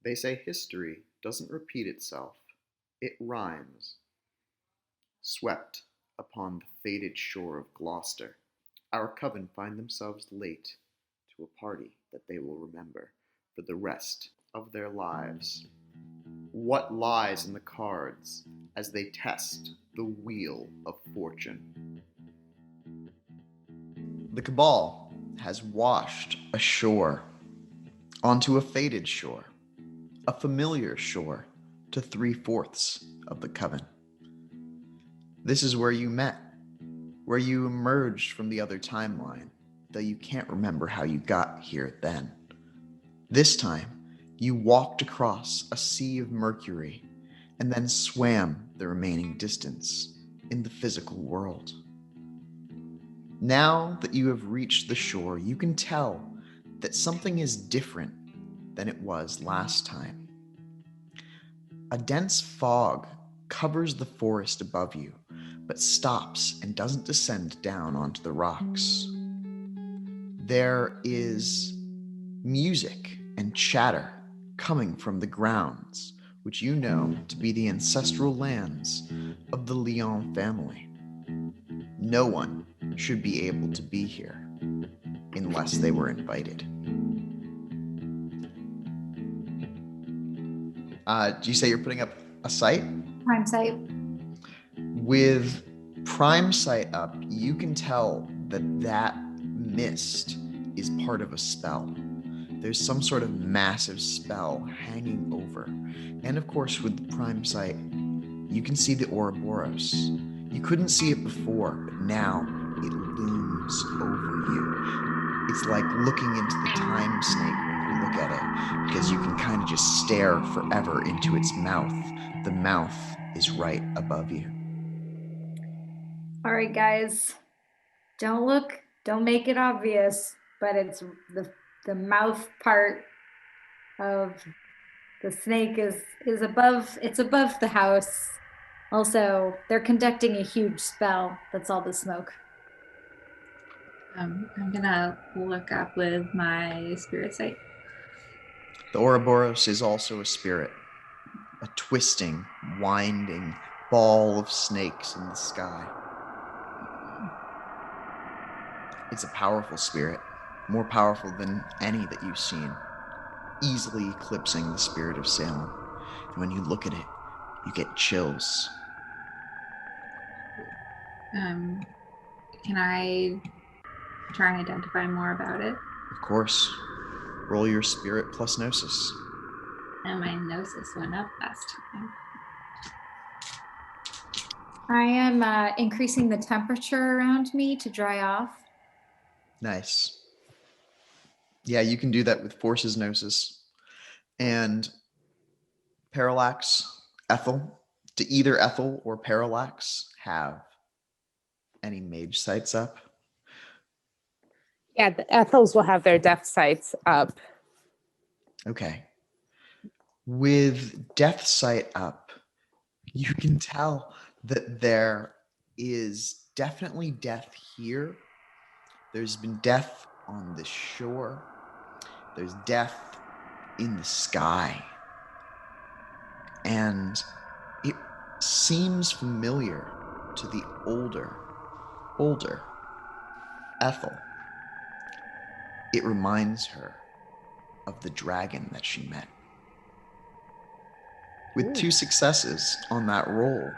They say history doesn't repeat itself, it rhymes. Swept upon the faded shore of Gloucester, our coven find themselves late to a party that they will remember for the rest of their lives. What lies in the cards as they test the wheel of fortune? The cabal has washed ashore onto a faded shore, a familiar shore to 3/4 of the coven. This is where you met, where you emerged from the other timeline, though you can't remember how you got here then. This time, you walked across a sea of mercury and then swam the remaining distance in the physical world. Now that you have reached the shore, you can tell that something is different than it was last time. A dense fog covers the forest above you, but stops and doesn't descend down onto the rocks. There is music and chatter coming from the grounds, which you know to be the ancestral lands of the Leon family. No one should be able to be here unless they were invited. Do you say you're putting up a site? Prime site. With prime sight up, you can tell that mist is part of a spell. There's some sort of massive spell hanging over. And of course, with the prime sight, you can see the Ouroboros. You couldn't see it before, but now it looms over you. It's like looking into the time snake when you look at it, because you can kind of just stare forever into its mouth. The mouth is right above you. All right, guys. Don't look. Don't make it obvious, but it's the mouth part of the snake is above. It's above the house. Also, they're conducting a huge spell. That's all the smoke. I'm gonna look up with my spirit sight. The Ouroboros is also a spirit, a twisting, winding ball of snakes in the sky. It's a powerful spirit, more powerful than any that you've seen, easily eclipsing the spirit of Salem. And when you look at it, you get chills. Can I try and identify more about it? Of course. Roll your spirit plus gnosis. And my gnosis went up last time. I am increasing the temperature around me to dry off. Nice. Yeah, you can do that with forces gnosis. And Parallax, Ethyl. Do either Ethyl or Parallax have any mage sights up? Yeah, the Ethyls will have their death sights up. Okay. With death sight up, you can tell that there is definitely death here. There's been death on the shore. There's death in the sky. And it seems familiar to the older Ethel. It reminds her of the dragon that she met. With 2 successes on that roll,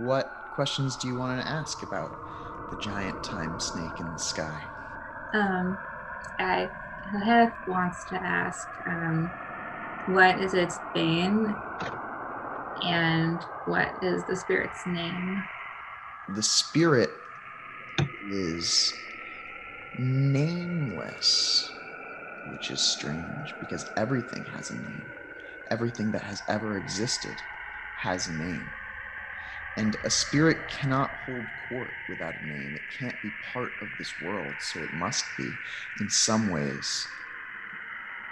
what questions do you want to ask about the giant time snake in the sky? Heth wants to ask, what is its bane, and what is the spirit's name? The spirit is nameless, which is strange because everything has a name. Everything that has ever existed has a name. And a spirit cannot hold court without a name. It can't be part of this world, so it must be, in some ways,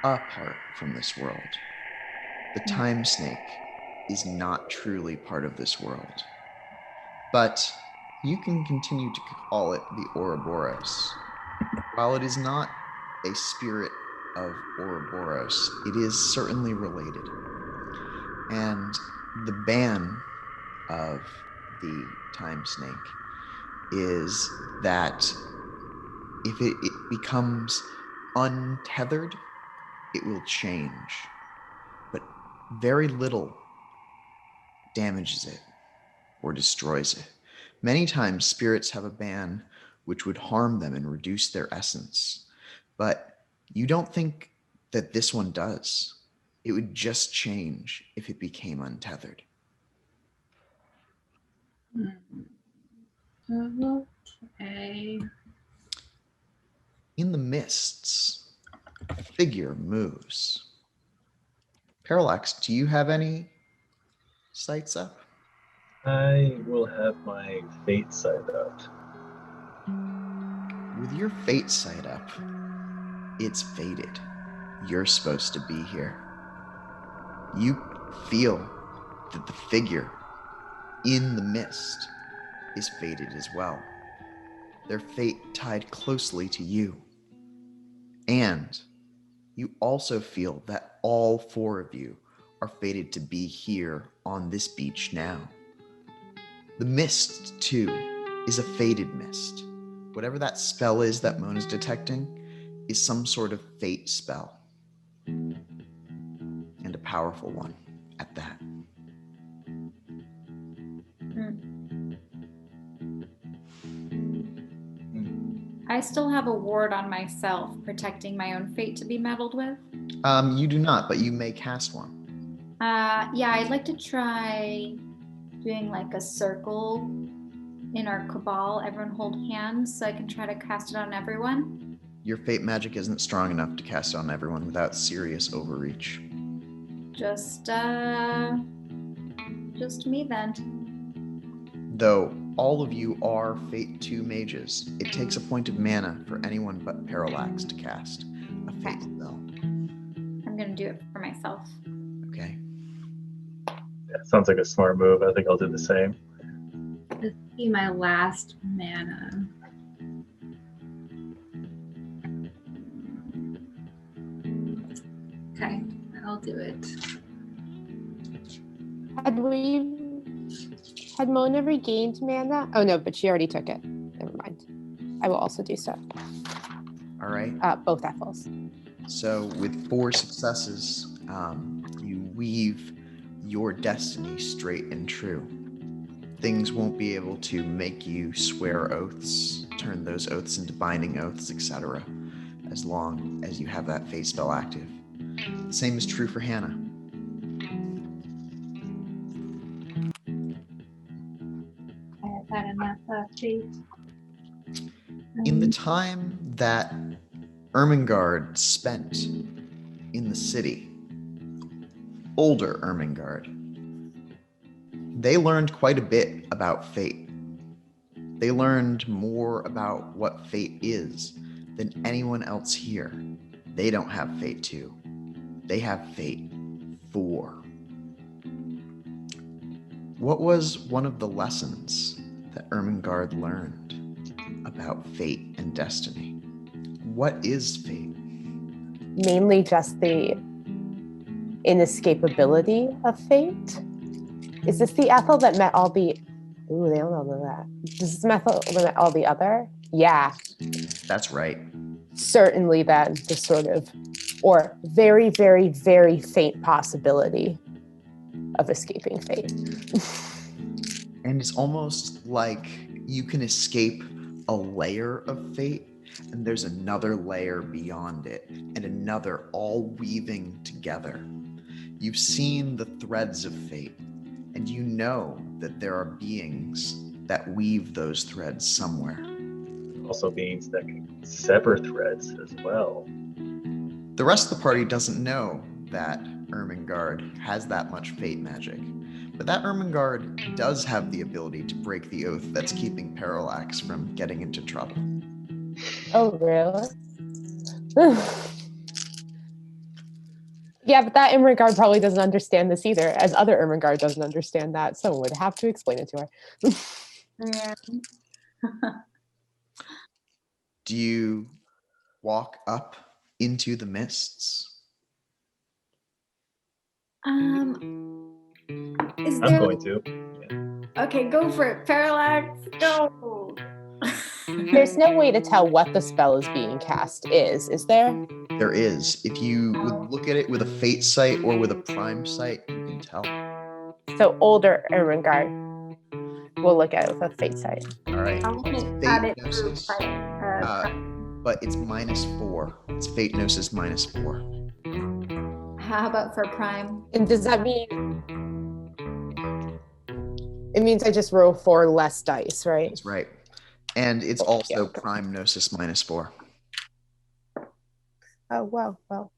apart from this world. The time snake is not truly part of this world. But you can continue to call it the Ouroboros. While it is not a spirit of Ouroboros, it is certainly related. And the ban of the time snake is that if it becomes untethered, it will change. But very little damages it or destroys it. Many times spirits have a ban which would harm them and reduce their essence. But you don't think that this one does. It would just change if it became untethered. Okay. In the mists, a figure moves. Parallax, do you have any sights up? I will have my fate sight up. With your fate sight up, it's fated. You're supposed to be here. You feel that the figure in the mist is fated as well. Their fate tied closely to you. And you also feel that all four of you are fated to be here on this beach now. The mist, too, is a fated mist. Whatever that spell is that Mona's detecting is some sort of fate spell. And a powerful one at that. I still have a ward on myself, protecting my own fate to be meddled with. You do not, but you may cast one. Yeah, I'd like to try doing like a circle in our cabal. Everyone hold hands so I can try to cast it on everyone. Your fate magic isn't strong enough to cast on everyone without serious overreach. Just me then. Though all of you are Fate 2 mages, it takes a point of mana for anyone but Parallax to cast a fate spell. I'm gonna do it for myself. Okay. Yeah, sounds like a smart move. I think I'll do the same. This will be my last mana. Okay, I'll do it. Had Mona regained mana? Oh no, but she already took it. Never mind. I will also do so. All right. Both Ethels. So with 4 successes, you weave your destiny straight and true. Things won't be able to make you swear oaths, turn those oaths into binding oaths, etc., as long as you have that fate spell active. The same is true for Hah-nah. I have had enough fate. In the time that Ermengarde spent in the city, older Ermengarde, they learned quite a bit about fate. They learned more about what fate is than anyone else here. They don't have fate 2. They have fate 4. What was one of the lessons that Ermengarde learned about fate and destiny? What is fate? Mainly just the inescapability of fate. Is this the Ethel that met all the... Ooh, they don't know that. Is this the Ethel that met all the other? Yeah. That's right. Certainly then the sort of, or very, very, very faint possibility of escaping fate. And it's almost like you can escape a layer of fate, and there's another layer beyond it, and another, all weaving together. You've seen the threads of fate, and you know that there are beings that weave those threads somewhere. Also beings that can sever threads as well. The rest of the party doesn't know that Ermengarde has that much fate magic, but that Ermengarde does have the ability to break the oath that's keeping Parallax from getting into trouble. Oh, really? Yeah, but that Ermengarde probably doesn't understand this either, as other Ermengarde doesn't understand that. Someone would have to explain it to her. Yeah. Do you walk up into the mists? Is I'm there? going to. Okay, go for it. Parallax, go. There's no way to tell what the spell is being cast is there? There is. If you would look at it with a fate sight or with a prime sight, you can tell. So older Ermengarde will look at it with a fate sight. All right. I'm It's gonna fate add it through gnosis, but it's -4. It's fate gnosis -4. How about for prime? And does that mean it means I just roll 4 less dice, right? That's right. And it's Oh, also yeah. prime gnosis -4. Oh wow, well.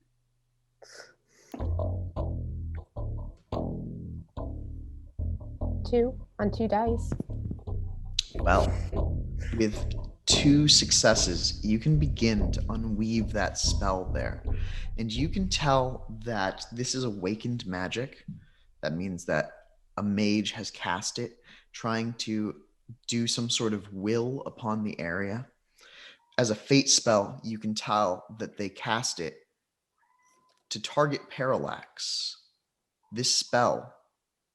Two on 2 dice. Well, with 2 successes, you can begin to unweave that spell there. And you can tell that this is awakened magic. That means that a mage has cast it, trying to do some sort of will upon the area. As a fate spell, you can tell that they cast it to target Parallax. This spell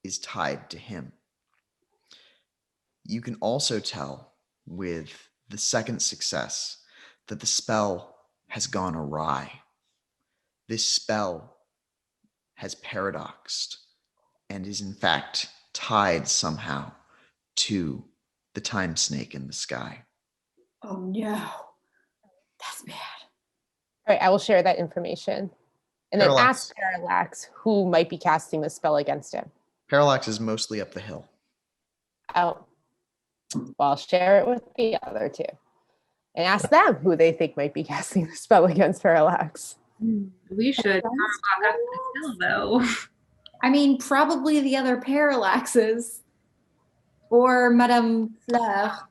is tied to him. You can also tell with the second success that the spell has gone awry. This spell has paradoxed and is in fact tied somehow to the time snake in the sky. Oh no, that's bad. All right, I will share that information. And then Parallax. ask Parallax who might be casting the spell against him. Parallax is mostly up the hill. Oh, well, I'll share it with the other 2. And ask them who they think might be casting the spell against Parallax. We should walk up the hill, though. I mean, probably the other Parallaxes. Or Madame Fleur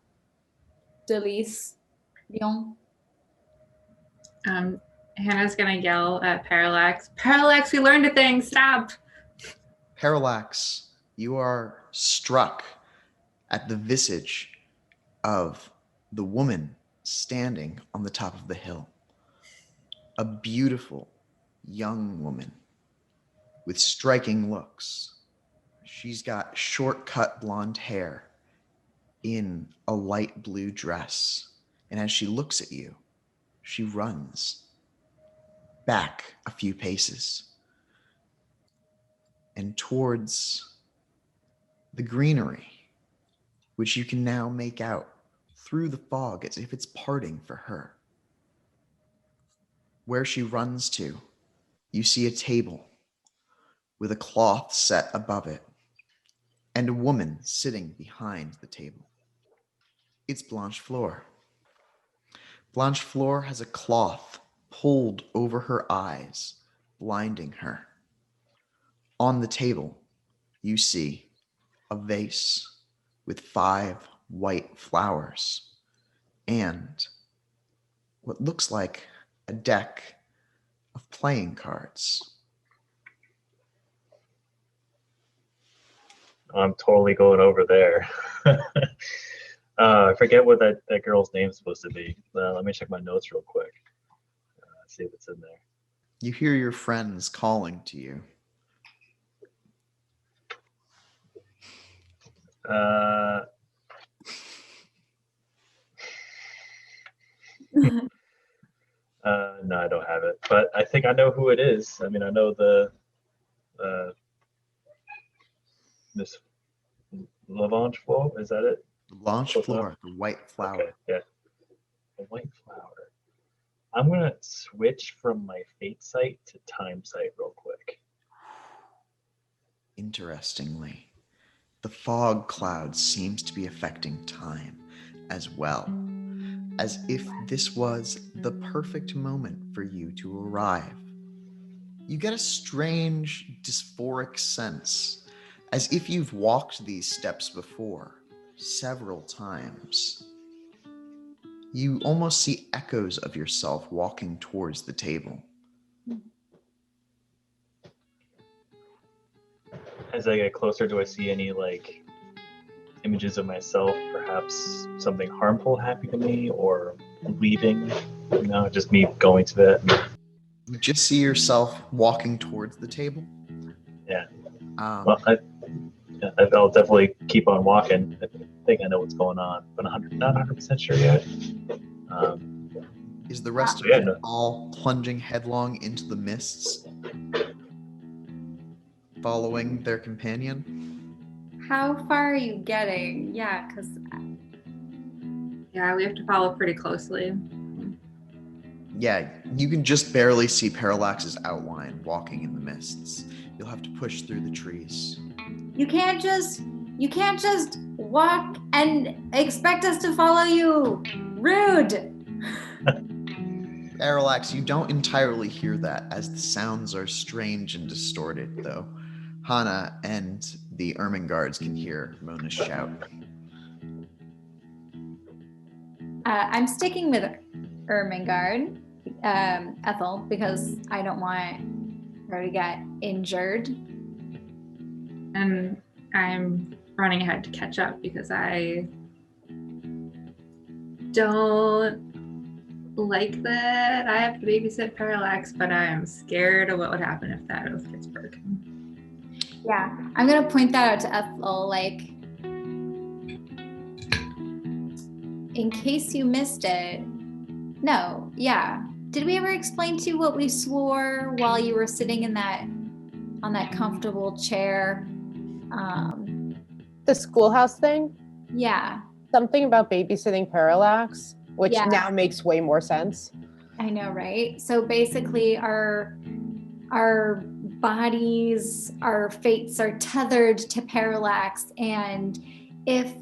de Lyon. Hannah's gonna yell at Parallax. Parallax, we learned a thing. Stop. Parallax, you are struck at the visage of the woman standing on the top of the hill. A beautiful young woman with striking looks. She's got short-cut blonde hair in a light blue dress. And as she looks at you, she runs back a few paces and towards the greenery, which you can now make out through the fog as if it's parting for her. Where she runs to, you see a table with a cloth set above it and a woman sitting behind the table. It's Blanche Fleur. Blanche Fleur has a cloth pulled over her eyes, blinding her. On the table, you see a vase with 5 white flowers and what looks like a deck of playing cards. I'm totally going over there. I forget what that girl's name's supposed to be. Let me check my notes real quick. See if it's in there. You hear your friends calling to you. No, I don't have it, but I think I know who it is. I mean, I know the Miss Lavange Fleur. Is that it? Blanche Close Fleur, enough? the white flower. Okay, yeah, the white flower. I'm gonna switch from my fate sight to time sight real quick. Interestingly, the fog cloud seems to be affecting time as well, as if this was the perfect moment for you to arrive. You get a strange dysphoric sense, as if you've walked these steps before several times. You almost see echoes of yourself walking towards the table. As I get closer, do I see any images of myself, perhaps something harmful happening to me or leaving? Just me going to that. You just see yourself walking towards the table. Yeah. Um, I'll definitely keep on walking. I think I know what's going on, but not 100% sure yet. Is the rest of yeah, you no. all plunging headlong into the mists, following their companion? How far are you getting? Yeah, because Yeah, we have to follow pretty closely. Yeah, you can just barely see Parallax's outline walking in the mists. You'll have to push through the trees. you can't just walk and expect us to follow you. Rude. Parallax, you don't entirely hear that, as the sounds are strange and distorted, though. Hah-nah and the Ermine guards can hear Mona's shout. I'm sticking with Ermengarde, Ethyl, because I don't want her to get injured. And I'm running ahead to catch up because I don't like that I have to babysit Parallax, but I'm scared of what would happen if that oath gets broken. Yeah, I'm gonna point that out to Ethyl, like, in case you missed it. No, yeah. Did we ever explain to you what we swore while you were sitting in on that comfortable chair? The schoolhouse thing? Yeah. Something about babysitting Parallax, which Yeah. now makes way more sense. I know, right? So basically our bodies, our fates are tethered to Parallax, and if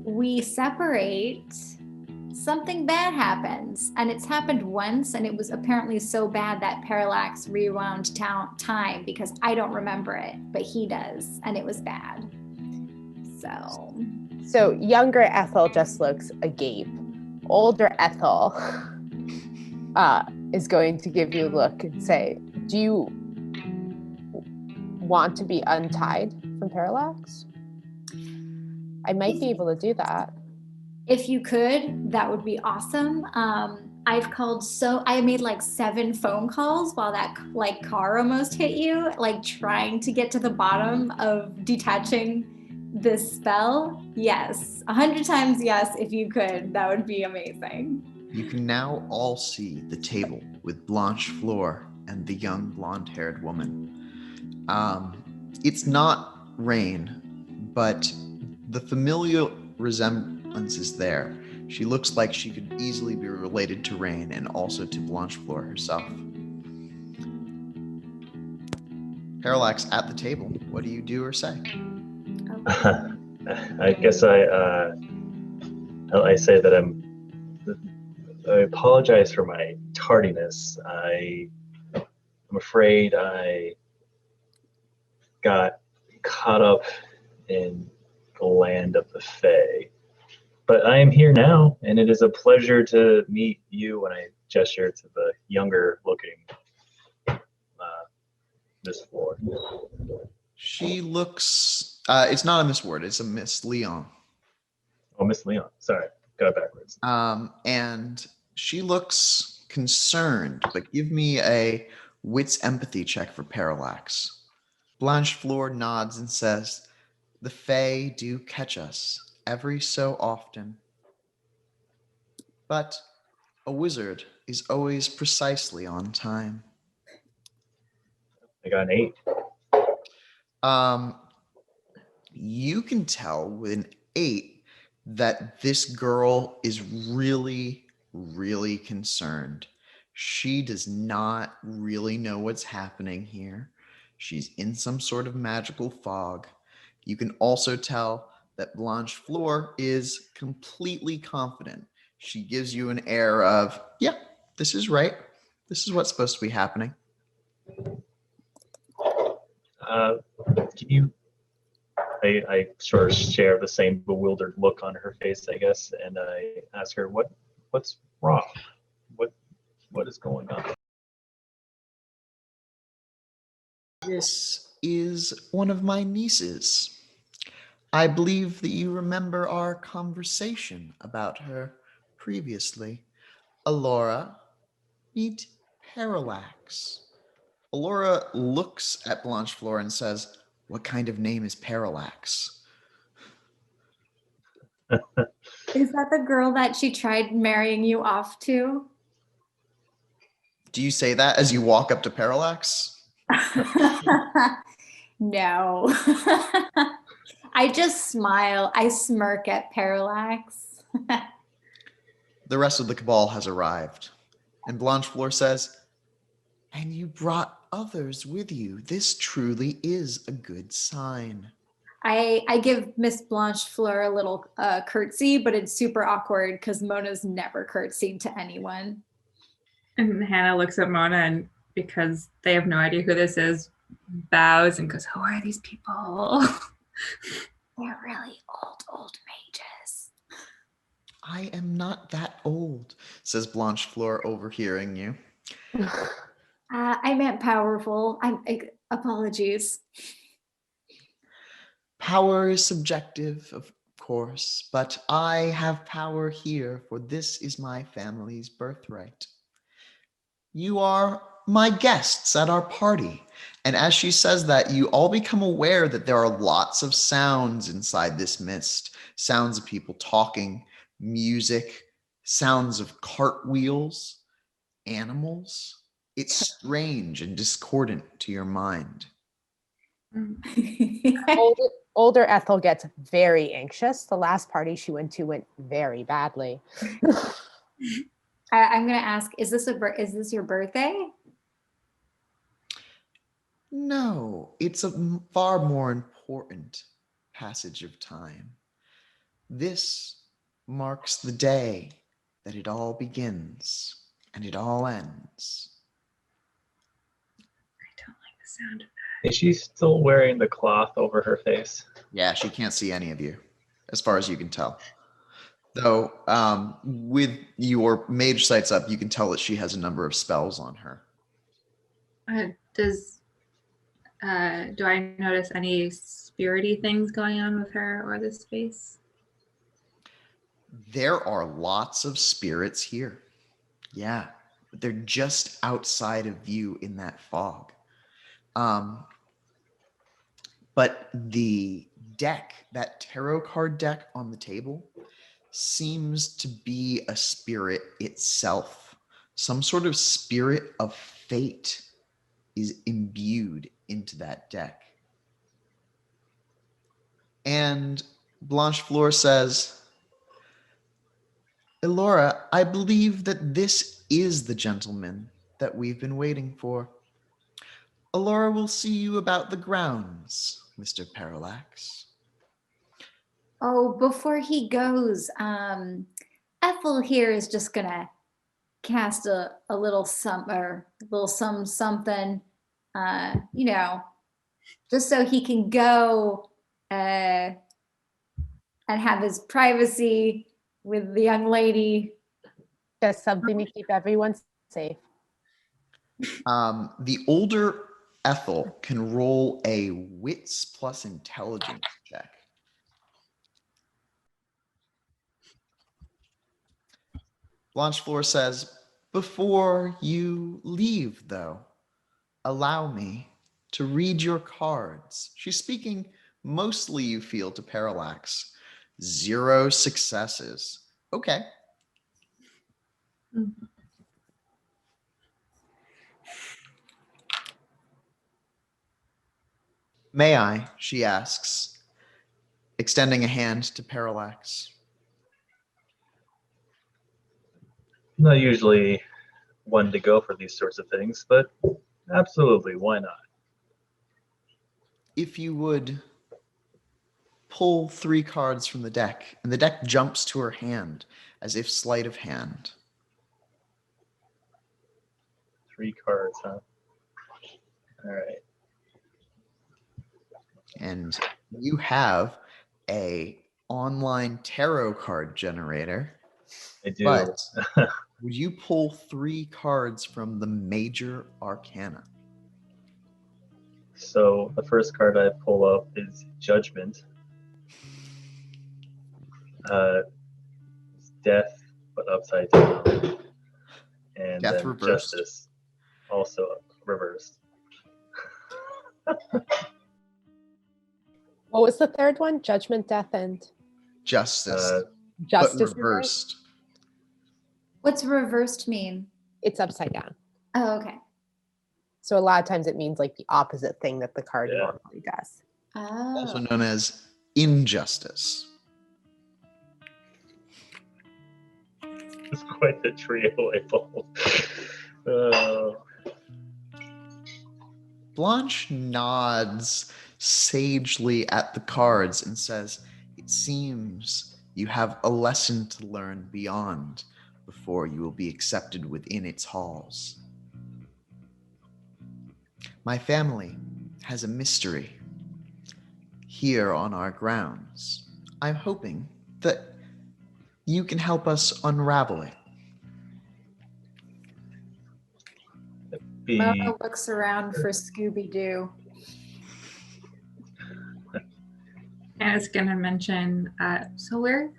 we separate, something bad happens. And it's happened once, and it was apparently so bad that Parallax rewound time, because I don't remember it, but he does, and it was bad. So younger Ethyl just looks agape. Older Ethyl is going to give you a look and say, do you want to be untied from Parallax? I might be able to do that. If you could, that would be awesome. I made like 7 phone calls while that car almost hit you, like trying to get to the bottom of detaching this spell. Yes, 100 times yes. If you could, that would be amazing. You can now all see the table with Blanche Fleur and the young blonde-haired woman. It's not Rain, but the familial resemblance is there. She looks like she could easily be related to Rain and also to Blanche Fleur herself. Parallax at the table. What do you do or say? I guess I say that I apologize for my tardiness. I'm afraid I got caught up in the land of the Fae. But I am here now, and it is a pleasure to meet you. And I gesture to the younger looking Miss Fleur. She looks, it's not a Miss Ward, it's a Miss Leon. Oh, Miss Leon. Sorry, got it backwards. And she looks concerned, but give me a wits empathy check for Parallax. Blanche Fleur nods and says, "The Fae do catch us every so often. But a wizard is always precisely on time." I got an 8. You can tell with an 8 that this girl is really, really concerned. She does not really know what's happening here. She's in some sort of magical fog. You can also tell that Blanche Fleur is completely confident. She gives you an air of, yeah, this is right. This is what's supposed to be happening. Can you? I sort of share the same bewildered look on her face, I guess, and I ask her, "What's wrong? What is going on?" This is one of my nieces. I believe that you remember our conversation about her previously. Alora, meet Parallax. Allura looks at Blanchefleur and says, "What kind of name is Parallax?" Is that the girl that she tried marrying you off to? Do you say that as you walk up to Parallax? No. I just smile. I smirk at Parallax. The rest of the cabal has arrived, and Blanchefleur says, "And you brought others with you. This truly is a good sign." I give Miss Blanchefleur a little curtsy, but it's super awkward because Mona's never curtsied to anyone. And Hannah looks at Mona and because they have no idea who this is, bows and goes, "Who are these people?" They're really old mages. "I am not that old," says Blanchefleur, overhearing you. I meant powerful. Apologies. Power is subjective, of course, but I have power here, for this is my family's birthright. You are my guests at our party. And as she says that, you all become aware that there are lots of sounds inside this mist. Sounds of people talking, music, sounds of cartwheels, animals. It's strange and discordant to your mind. Older Ethyl gets very anxious. The last party she went to went very badly. I'm gonna ask: is this your birthday? No, it's a far more important passage of time. This marks the day that it all begins and it all ends. I don't like the sound of Is she still wearing the cloth over her face? Yeah, she can't see any of you, as far as you can tell. Though, with your mage sights up, you can tell that she has a number of spells on her. that. Do I notice any spirity things going on with her or this space? There are lots of spirits here. Yeah, but they're just outside of view in that fog. But the deck, that tarot card deck on the table, seems to be a spirit itself. Some sort of spirit of fate is imbued into that deck. And Blanchefleur says, "Elora, I believe that this is the gentleman that we've been waiting for. Elora will see you about the grounds, Mr. Parallax." Oh, before he goes, Ethel here is just gonna cast a little something, just so he can go and have his privacy with the young lady. Just something to keep everyone safe. The older Ethel can roll a wits plus intelligence check. Blanchefleur says, "Before you leave, though, allow me to read your cards." She's speaking mostly, you feel, to Parallax. 0 successes. Okay. Mm-hmm. "May I?" she asks, extending a hand to Parallax. I'm not usually one to go for these sorts of things, but absolutely, why not? "If you would pull 3 cards from the deck," and the deck jumps to her hand as if sleight of hand. 3 cards, huh? All right. And you have a online tarot card generator. I do. But would you pull 3 cards from the major arcana? So the first card I pull up is Judgment. It's death, but upside down. And Death then reversed. Justice. also reversed. What was the third one? Judgment, death, and Justice, but justice. reversed. What's reversed mean? It's upside down. Oh, okay. So a lot of times it means like the opposite thing that the card Yeah. normally does. Oh. Also known as injustice. It's quite the trio I pulled. Blanche nods sagely at the cards and says, "It seems you have a lesson to learn beyond before you will be accepted within its halls. My family has a mystery here on our grounds. I'm hoping that you can help us unravel it." Mona looks around for Scooby-Doo. I was going to mention, so we're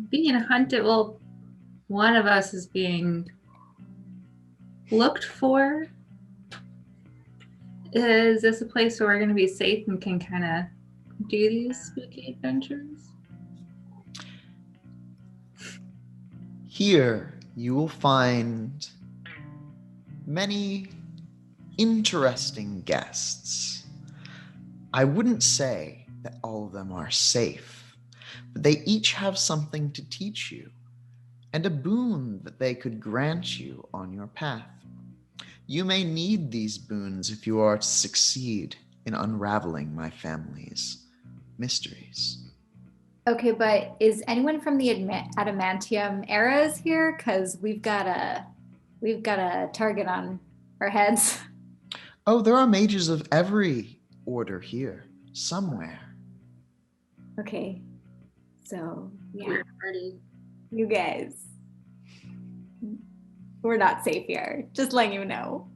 being hunted. Well, one of us is being looked for. Is this a place where we're going to be safe and can kind of do these spooky adventures? Here you will find many interesting guests. I wouldn't say that all of them are safe, but they each have something to teach you and a boon that they could grant you on your path. You may need these boons if you are to succeed in unraveling my family's mysteries. Okay, but is anyone from the adamantium eras here? Because we've got a target on our heads. Oh, there are mages of every order here, somewhere. Okay, so yeah, We're already. you guys, we're not safe here. Just letting you know.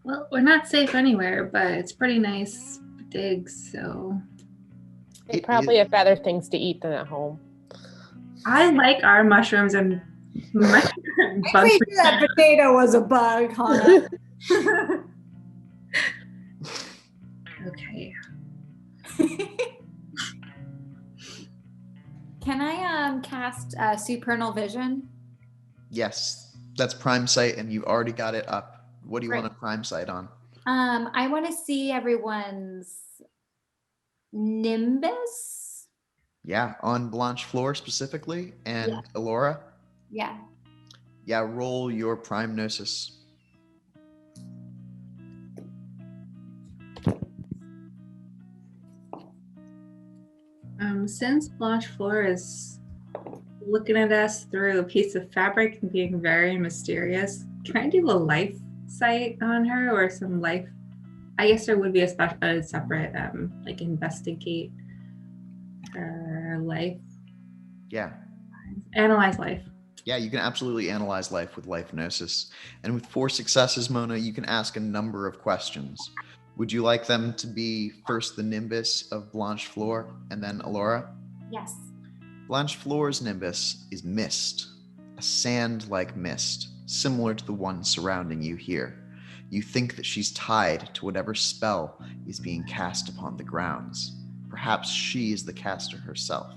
Well, we're not safe anywhere, but it's pretty nice digs, so. They It probably is- have better things to eat than at home. I like our mushrooms and Pretty sure that potato was a bug, Hah-nah. Okay. Can I cast Supernal Vision? Yes, that's prime sight, and you've already got it up. What do you Right. want to prime sight on? I want to see everyone's nimbus. Yeah, on Blanche Floor specifically, and Yeah. Elora. Yeah. Yeah, roll your prime gnosis. Since Blanche Floor is looking at us through a piece of fabric and being very mysterious, can I do a life sight on her or some life? I guess there would be a separate like investigate her life, Yeah. analyze life. Yeah, you can absolutely analyze life with life gnosis. And with 4 successes, Mona, you can ask a number of questions. Would you like them to be first the nimbus of Blanche Floor and then Elora? Yes. Blanche Floor's nimbus is mist, a sand-like mist, similar to the one surrounding you here. You think that she's tied to whatever spell is being cast upon the grounds. Perhaps she is the caster herself.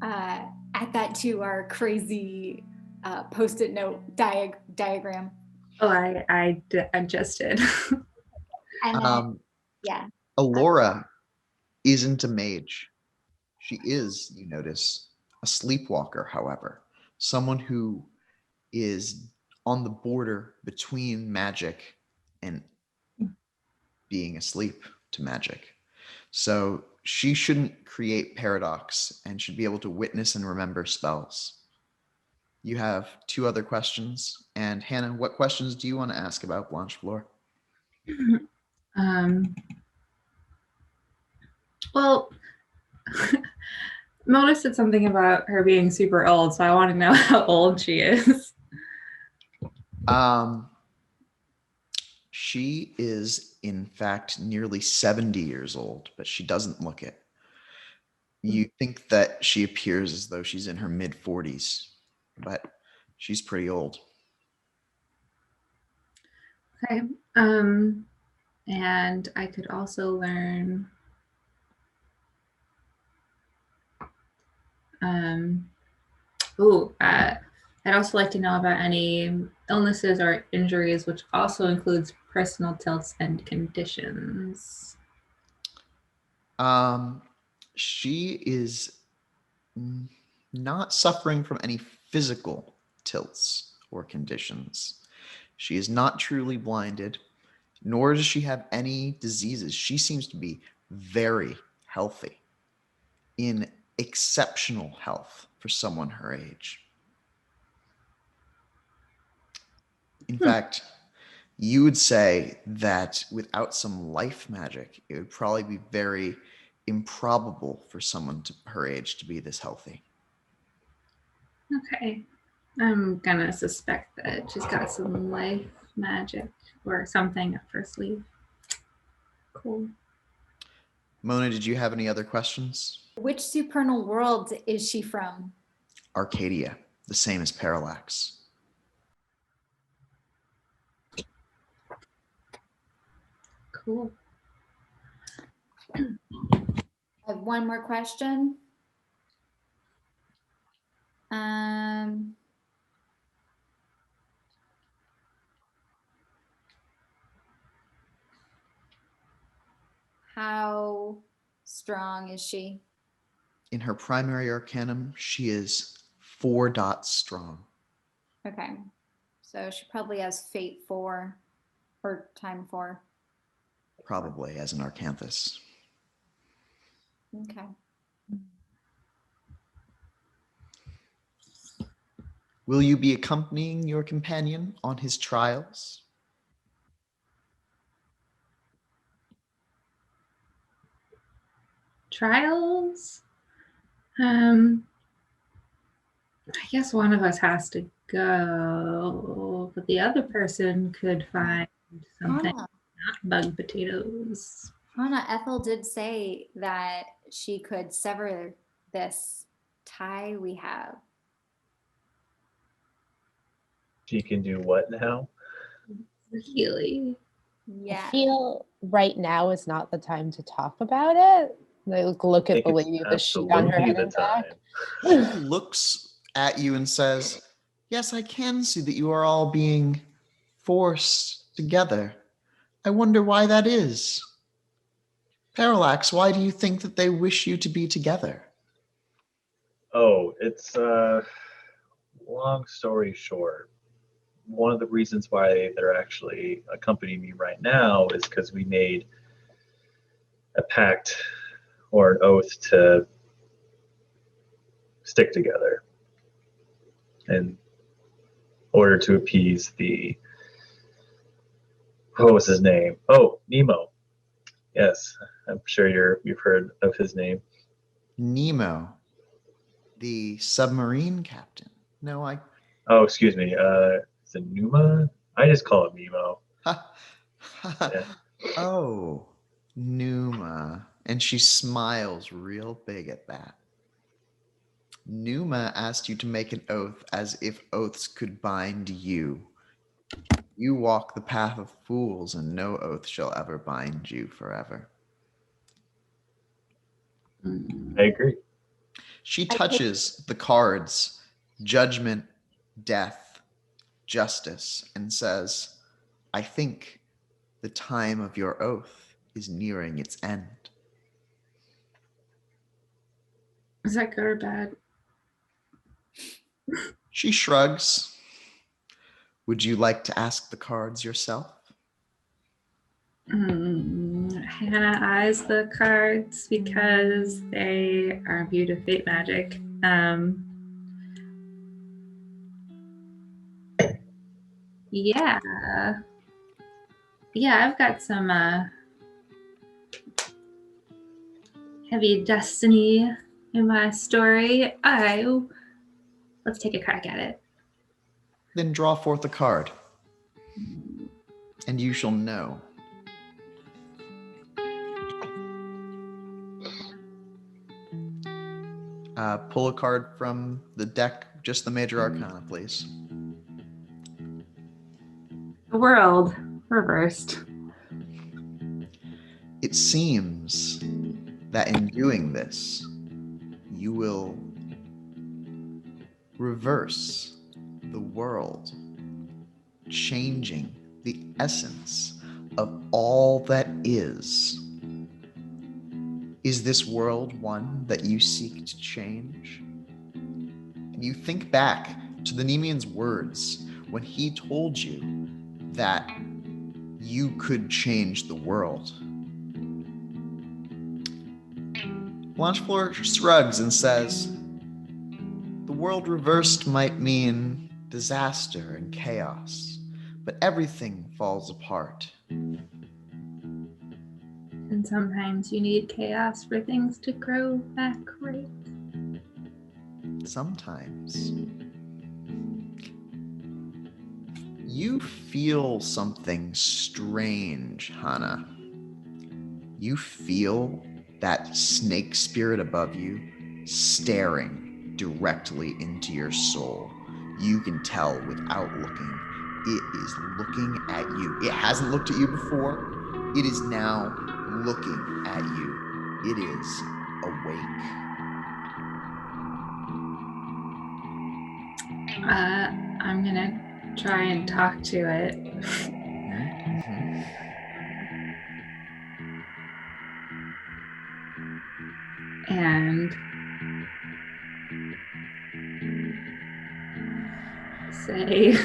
Add that to our crazy post-it note diagram. Oh, I adjusted. And then, yeah. Elora isn't a mage. She is, you notice, a sleepwalker, however. Someone who is on the border between magic and being asleep to magic. So she shouldn't create paradox and should be able to witness and remember spells. You have 2 other questions. And Hannah, what questions do you want to ask about Blanche Floor? Well, Mona said something about her being super old, so I want to know how old she is. She is, in fact, nearly 70 years old, but she doesn't look it. You think that she appears as though she's in her mid-40s, but she's pretty old. Okay. And I could also learn I'd also like to know about any illnesses or injuries, which also includes personal tilts and conditions. She is not suffering from any physical tilts or conditions. She is not truly blinded, nor does she have any diseases. She seems to be very healthy, in exceptional health for someone her age. In fact, you would say that without some life magic, it would probably be very improbable for someone her age to be this healthy. Okay. I'm gonna suspect that she's got some life magic or something up her sleeve. Cool. Mona, did you have any other questions? Which supernal world is she from? Arcadia, the same as Parallax. Cool. I have one more question. How strong is she? In her primary arcanum, she is 4 dots strong. Okay. So she probably has fate 4 or time 4. Probably as an arcanthus. Okay. Will you be accompanying your companion on his trials? Trials? I guess one of us has to go, but the other person could find something Hah-nah. not bug potatoes. Hah-nah, Ethyl did say that she could sever this tie we have. She can do what now? Really? Yeah. I feel right now is not the time to talk about it. Like, look I at think the it's lady with the sheet on her absolutely head the and back. time. She looks at you and says, "Yes, I can see that you are all being forced together. I wonder why that is. Parallax, why do you think that they wish you to be together?" Oh, it's long story short. One of the reasons why they're actually accompanying me right now is because we made a pact or an oath to stick together in order to appease the, what was his name? Oh, Nemo. Yes, I'm sure you've heard of his name. Nemo, the submarine captain. No, Oh, excuse me. Is it Numa? I just call it Nemo. Yeah. Oh, Numa. And she smiles real big at that. Numa asked you to make an oath as if oaths could bind you. You walk the path of fools, and no oath shall ever bind you forever. I agree. She touches the cards, judgment, death, justice, and says, "I think the time of your oath is nearing its end." Is that good or bad? She shrugs. Would you like to ask the cards yourself? Hannah eyes the cards because they are imbued with fate magic. Yeah. Yeah, I've got some heavy destiny in my story. Let's take a crack at it. Then draw forth a card, and you shall know. Pull a card from the deck, just the Major Arcana, please. The world reversed. It seems that in doing this, you will reverse the world, changing the essence of all that is. Is this world one that you seek to change? And you think back to the Nemean's words when he told you that you could change the world. Blanchefleur shrugs and says, the world reversed might mean disaster and chaos, but everything falls apart. And sometimes you need chaos for things to grow back right. Sometimes. You feel something strange, Hah-nah. You feel that snake spirit above you staring directly into your soul. You can tell without looking. It is looking at you. It hasn't looked at you before. It is now looking at you. It is awake. I'm gonna try and talk to it. Mm-hmm. And say,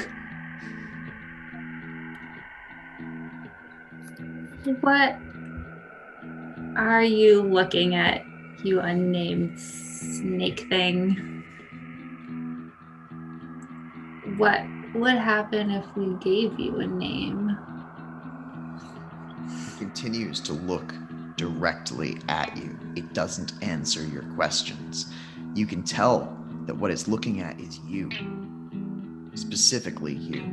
what are you looking at, you unnamed snake thing? What would happen if we gave you a name? It continues to look directly at you. It doesn't answer your questions. You can tell that what it's looking at is you. Specifically you.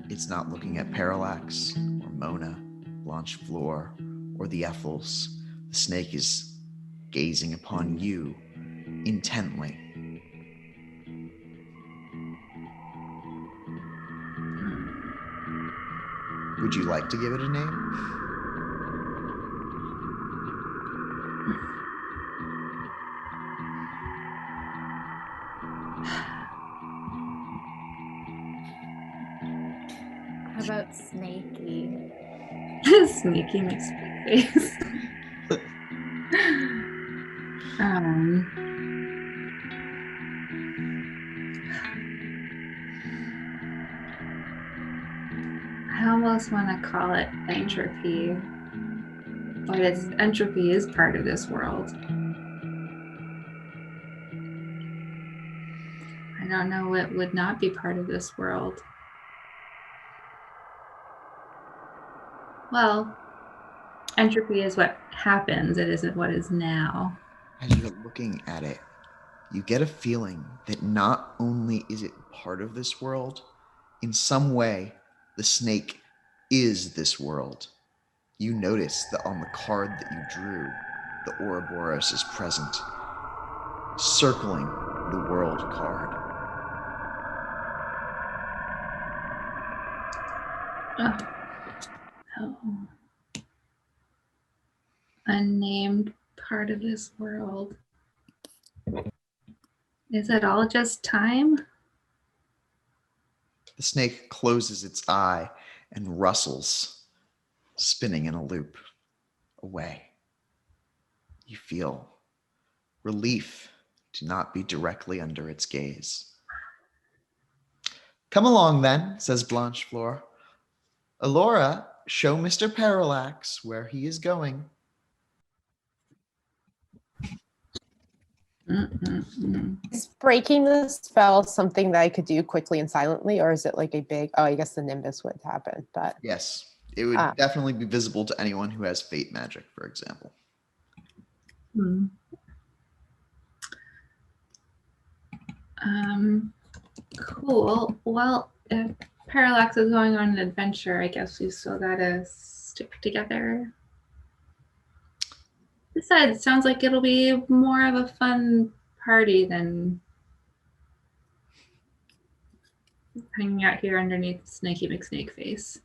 It's not looking at Parallax or Mona, Blanchefleur, or the Ethyls. The snake is gazing upon you intently. Would you like to give it a name? How about Snaky? Sneaky makes big face. I almost want to call it entropy, but entropy is part of this world. I don't know what would not be part of this world. Well, entropy is what happens. It isn't what is now. As you're looking at it, you get a feeling that not only is it part of this world, in some way, the snake is this world. You notice that on the card that you drew, the Ouroboros is present, circling the world card. Oh. Unnamed part of this world. Is it all just time? The snake closes its eye and rustles, spinning in a loop away. You feel relief to not be directly under its gaze. Come along then, says Blanchefleur. Alora, show Mr. Parallax where he is going. Is breaking the spell something that I could do quickly and silently, or is it like a big, oh, I guess the Nimbus would happen, but. Yes, it would definitely be visible to anyone who has fate magic, for example. Cool. Well, if Parallax is going on an adventure, I guess we still gotta stick together. Besides, it sounds like it'll be more of a fun party than hanging out here underneath Snaky McSnake face.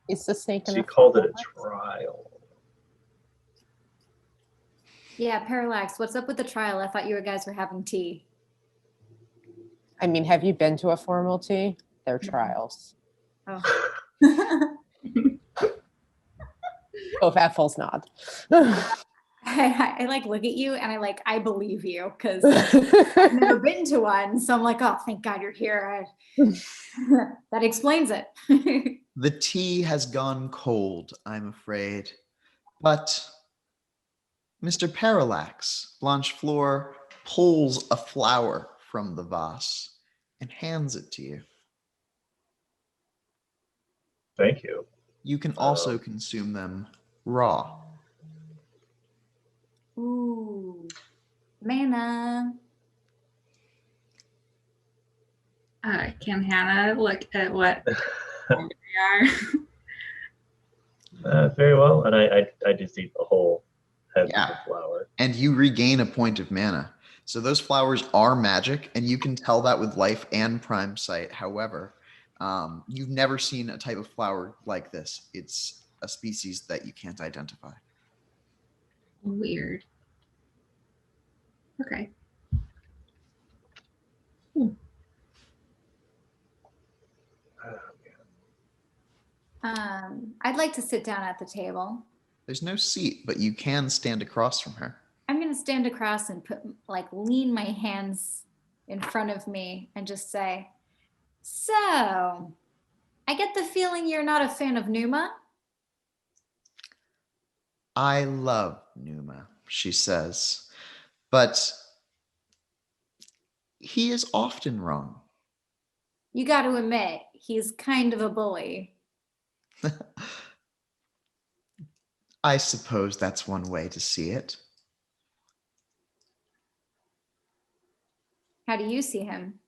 Is the snake in She a called it a Parallax? trial. Yeah, Parallax, what's up with the trial? I thought you guys were having tea. I mean, have you been to a formal tea? They're trials. Oh. Both Ethels nod. I like look at you and I believe you because I've never been to one. So I'm like, oh, thank God you're here. That explains it. The tea has gone cold, I'm afraid. But Mr. Parallax, Blanchefleur pulls a flower from the vase and hands it to you. Thank you. You can also consume them raw. Ooh, mana. Can Hannah look at what they are? Very well, and I just eat the whole head of Yeah. the flower. And you regain a point of mana. So those flowers are magic, and you can tell that with life and prime sight. However, you've never seen a type of flower like this. It's a species that you can't identify. Weird. Okay. I'd like to sit down at the table. There's no seat, but you can stand across from her. I'm gonna stand across and lean my hands in front of me and just say, so I get the feeling you're not a fan of Numa. I love Numa, she says, but he is often wrong. You got to admit, he's kind of a bully. I suppose that's one way to see it. How do you see him?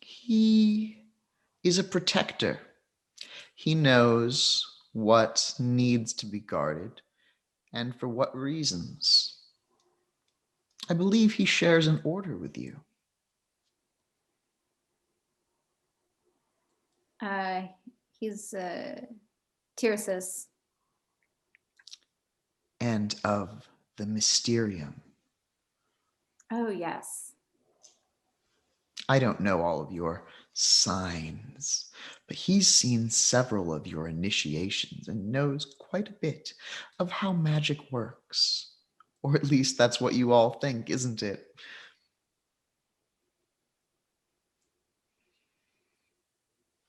He is a protector. He knows what needs to be guarded and for what reasons. I believe he shares an order with you. He's Tircis. And of the Mysterium. Oh, yes. I don't know all of your signs, but he's seen several of your initiations and knows quite a bit of how magic works. Or at least that's what you all think, isn't it?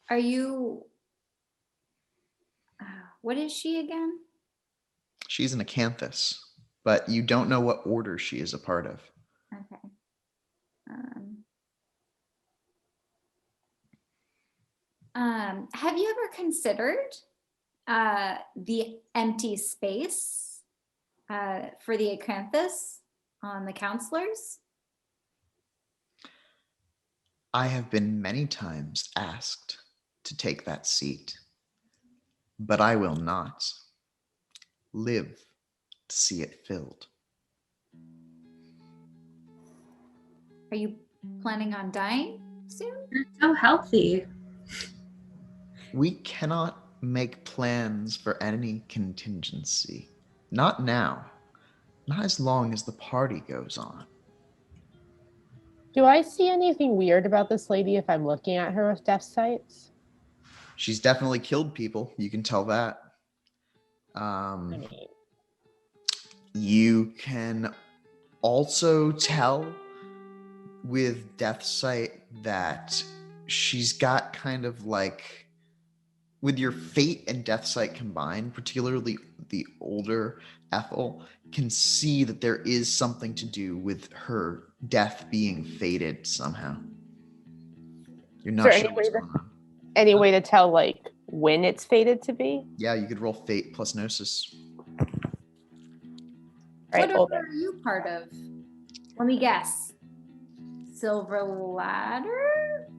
Are you... what is she again? She's an acanthus, but you don't know what order she is a part of. Okay. Have you ever considered the empty space for the acanthus on the counselors? I have been many times asked to take that seat, but I will not live to see it filled. Are you planning on dying soon? You're so healthy. We cannot make plans for any contingency. Not now. Not as long as the party goes on. Do I see anything weird about this lady if I'm looking at her with death sights? She's definitely killed people. You can tell that. You can also tell with death sight that she's got kind of like, with your fate and death sight combined, particularly the older Ethyl, can see that there is something to do with her death being fated somehow. You're not sure what's going on. Any way to tell when it's fated to be? Yeah, you could roll fate plus gnosis. Right, What order are you part of? Let me guess. Silver Ladder?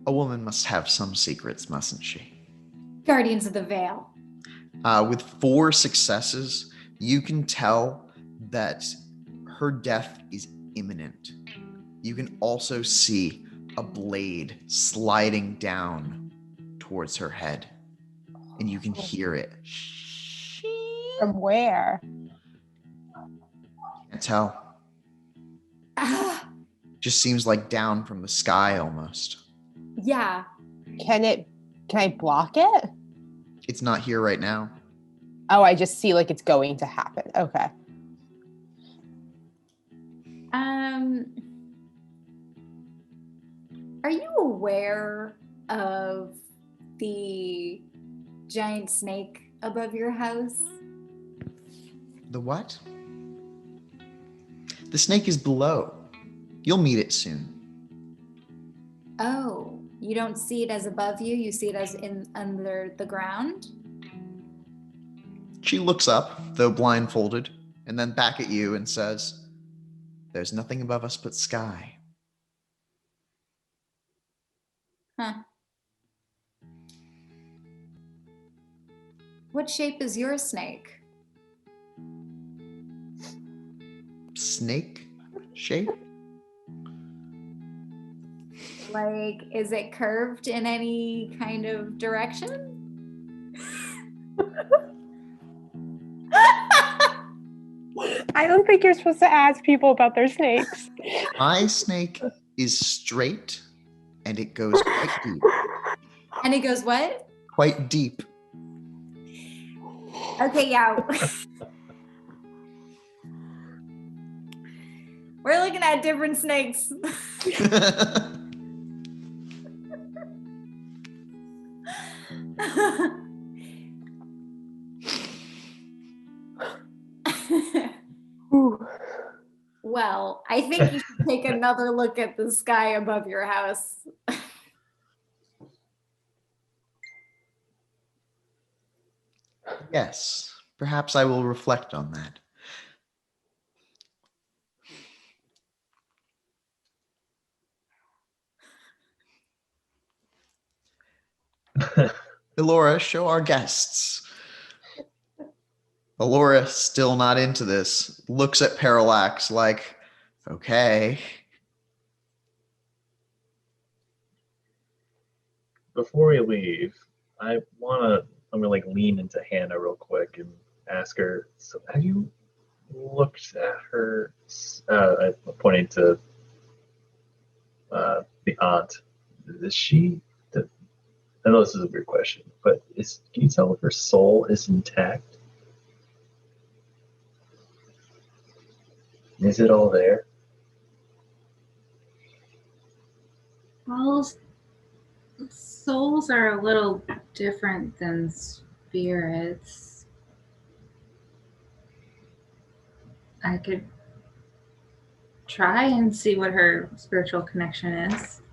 A woman must have some secrets, mustn't she? Guardians of the Veil. With 4 successes, you can tell that her death is imminent. You can also see a blade sliding down towards her head, and you can hear it. From where? Can't tell. Just seems like down from the sky almost. Yeah. Can I block it? It's not here right now. Oh, I just see like it's going to happen. Okay. Are you aware of the giant snake above your house? The what? The snake is below. You'll meet it soon. Oh, you don't see it as above you, you see it as under the ground? She looks up, though blindfolded, and then back at you and says, "There's nothing above us but sky." Huh. What shape is your snake? Snake shape? Like, is it curved in any kind of direction? I don't think you're supposed to ask people about their snakes. My snake is straight, and it goes quite deep. And it goes what? Quite deep. Okay, yeah. We're looking at different snakes. Well, I think you should take another look at the sky above your house. Yes, perhaps I will reflect on that. Elora, show our guests. Elora, still not into this, looks at Parallax like, okay. Before we leave, I'm gonna like lean into Hannah real quick and ask her, so have you looked at her, I'm pointing to the aunt, is she, I know this is a weird question, but can you tell if her soul is intact? Is it all there? Well, souls are a little different than spirits. I could try and see what her spiritual connection is.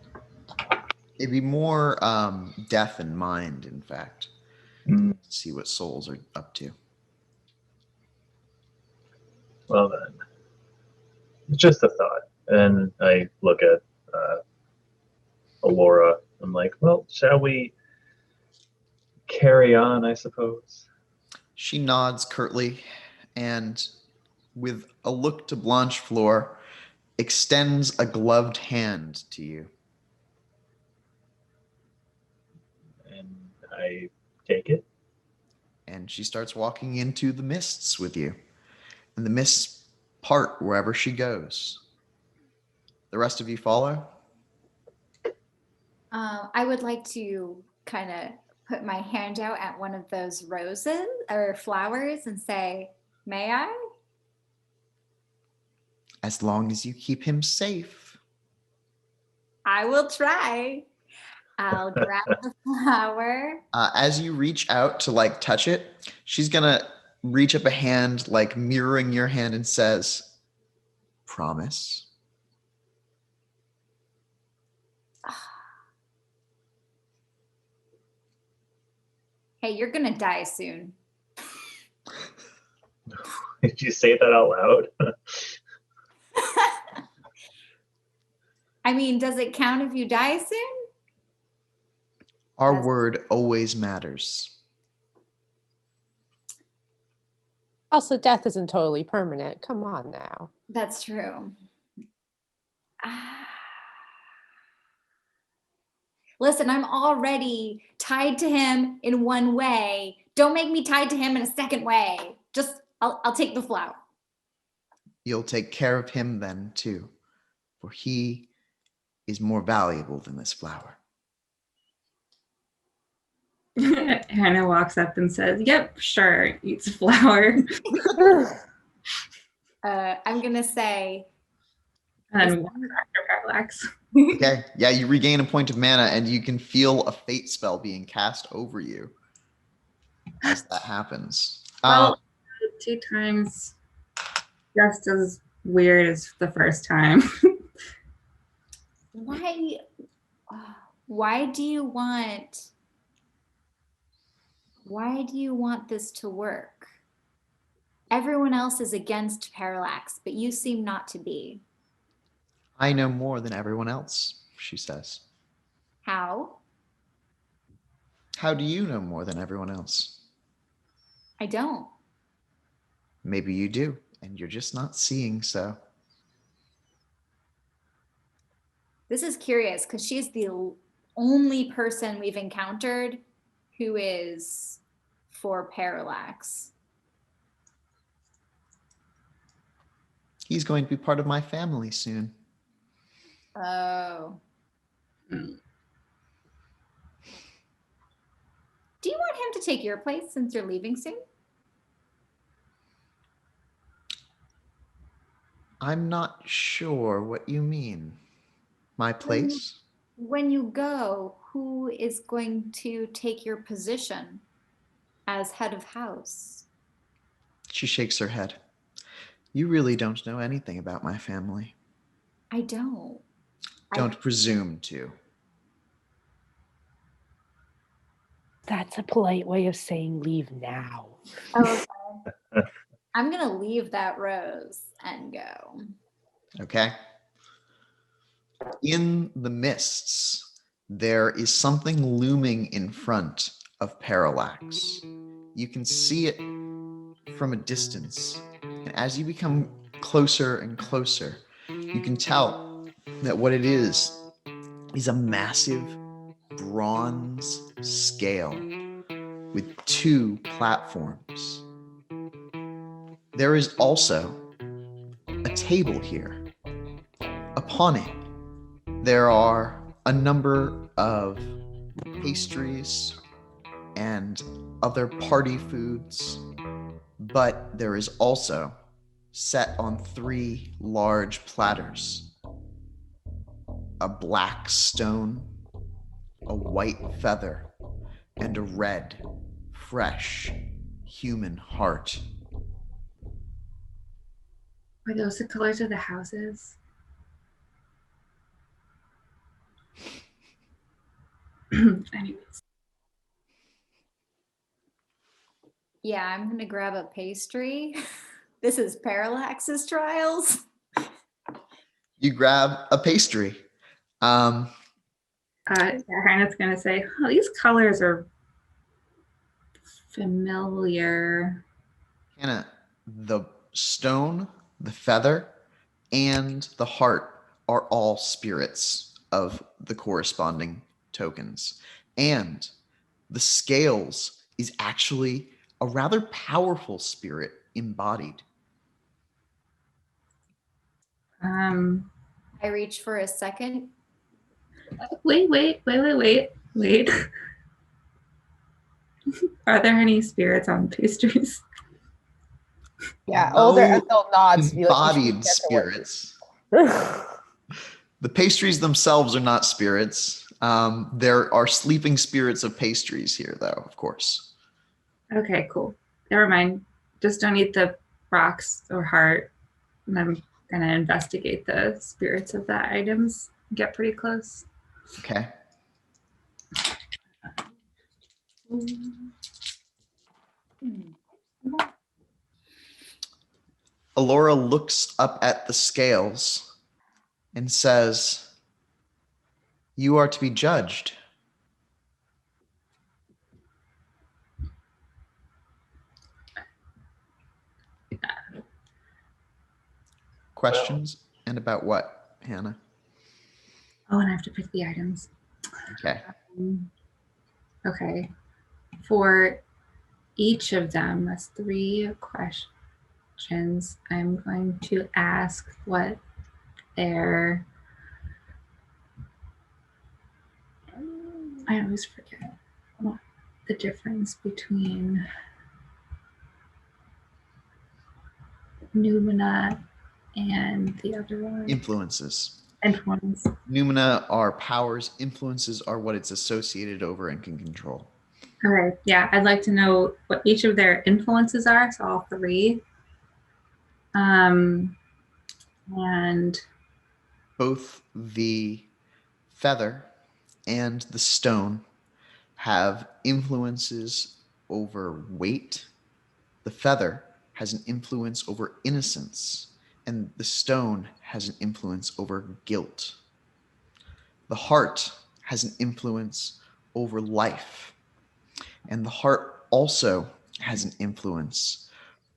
It'd be more death in mind, in fact. See what souls are up to. Well then, it's just a thought. And I look at Elora. I'm like, well, shall we carry on, I suppose? She nods curtly and, with a look to Blanchefleur, extends a gloved hand to you. And I take it. And she starts walking into the mists with you. And the mists part wherever she goes. The rest of you follow? I would like to kind of put my hand out at one of those roses or flowers and say, may I? As long as you keep him safe. I will try. I'll grab the flower. As you reach out to like touch it, she's gonna reach up a hand, like mirroring your hand, and says, "Promise." Hey, you're gonna die soon. Did you say that out loud? I mean, does it count if you die soon? Our word always matters. Also, death isn't totally permanent. Come on now. That's true. Listen, I'm already tied to him in one way. Don't make me tied to him in a second way. Just, I'll take the flower. You'll take care of him then, too, for he is more valuable than this flower. Hannah walks up and says, "Yep, sure," eats flower. I'm going to say... And then walks after Parallax. Okay, yeah, you regain a point of mana and you can feel a fate spell being cast over you as that happens. Well, 2 times just as weird as the first time. Why do you want this to work? Everyone else is against Parallax, but you seem not to be. I know more than everyone else, she says. How? How do you know more than everyone else? I don't. Maybe you do, and you're just not seeing so. This is curious because she's the only person we've encountered who is for Parallax. He's going to be part of my family soon. Oh. Do you want him to take your place since you're leaving soon? I'm not sure what you mean. My place? When you go, who is going to take your position as head of house? She shakes her head. You really don't know anything about my family. I don't. Don't presume to. That's a polite way of saying leave now. Oh, okay. I'm going to leave that rose and go. Okay. In the mists, there is something looming in front of Parallax. You can see it from a distance. And as you become closer and closer, you can tell that what it is a massive bronze scale with 2 platforms. There is also a table here. Upon it, there are a number of pastries and other party foods, but there is also, set on 3 large platters, a black stone, a white feather, and a red, fresh human heart. Are those the colors of the houses? Anyways. Yeah, I'm going to grab a pastry. This is Parallax's trials. You grab a pastry. Hannah's going to say, "Oh, these colors are familiar." Hannah, the stone, the feather, and the heart are all spirits of the corresponding tokens. And the scales is actually a rather powerful spirit embodied. I reach for a second. Wait. Are there any spirits on pastries? Yeah, No older adult nods. embodied spirits. The pastries themselves are not spirits. There are sleeping spirits of pastries here, though, of course. Okay, cool. Never mind. Just don't eat the rocks or heart. And I'm going to investigate the spirits of the items. Get pretty close. Okay. Alora looks up at the scales and says, "You are to be judged." questions? And about what, Hannah? Oh, and I have to pick the items. Okay. Okay. For each of them, that's 3 questions. I'm going to ask what their... I always forget what the difference between Numina and the other one. Influences. Influence. Numina are powers. Influences are what it's associated over and can control. Okay, yeah, I'd like to know what each of their influences are, so all 3. And Both the feather and the stone have influences over weight. The feather has an influence over innocence, and the stone has an influence over guilt. The heart has an influence over life, and the heart also has an influence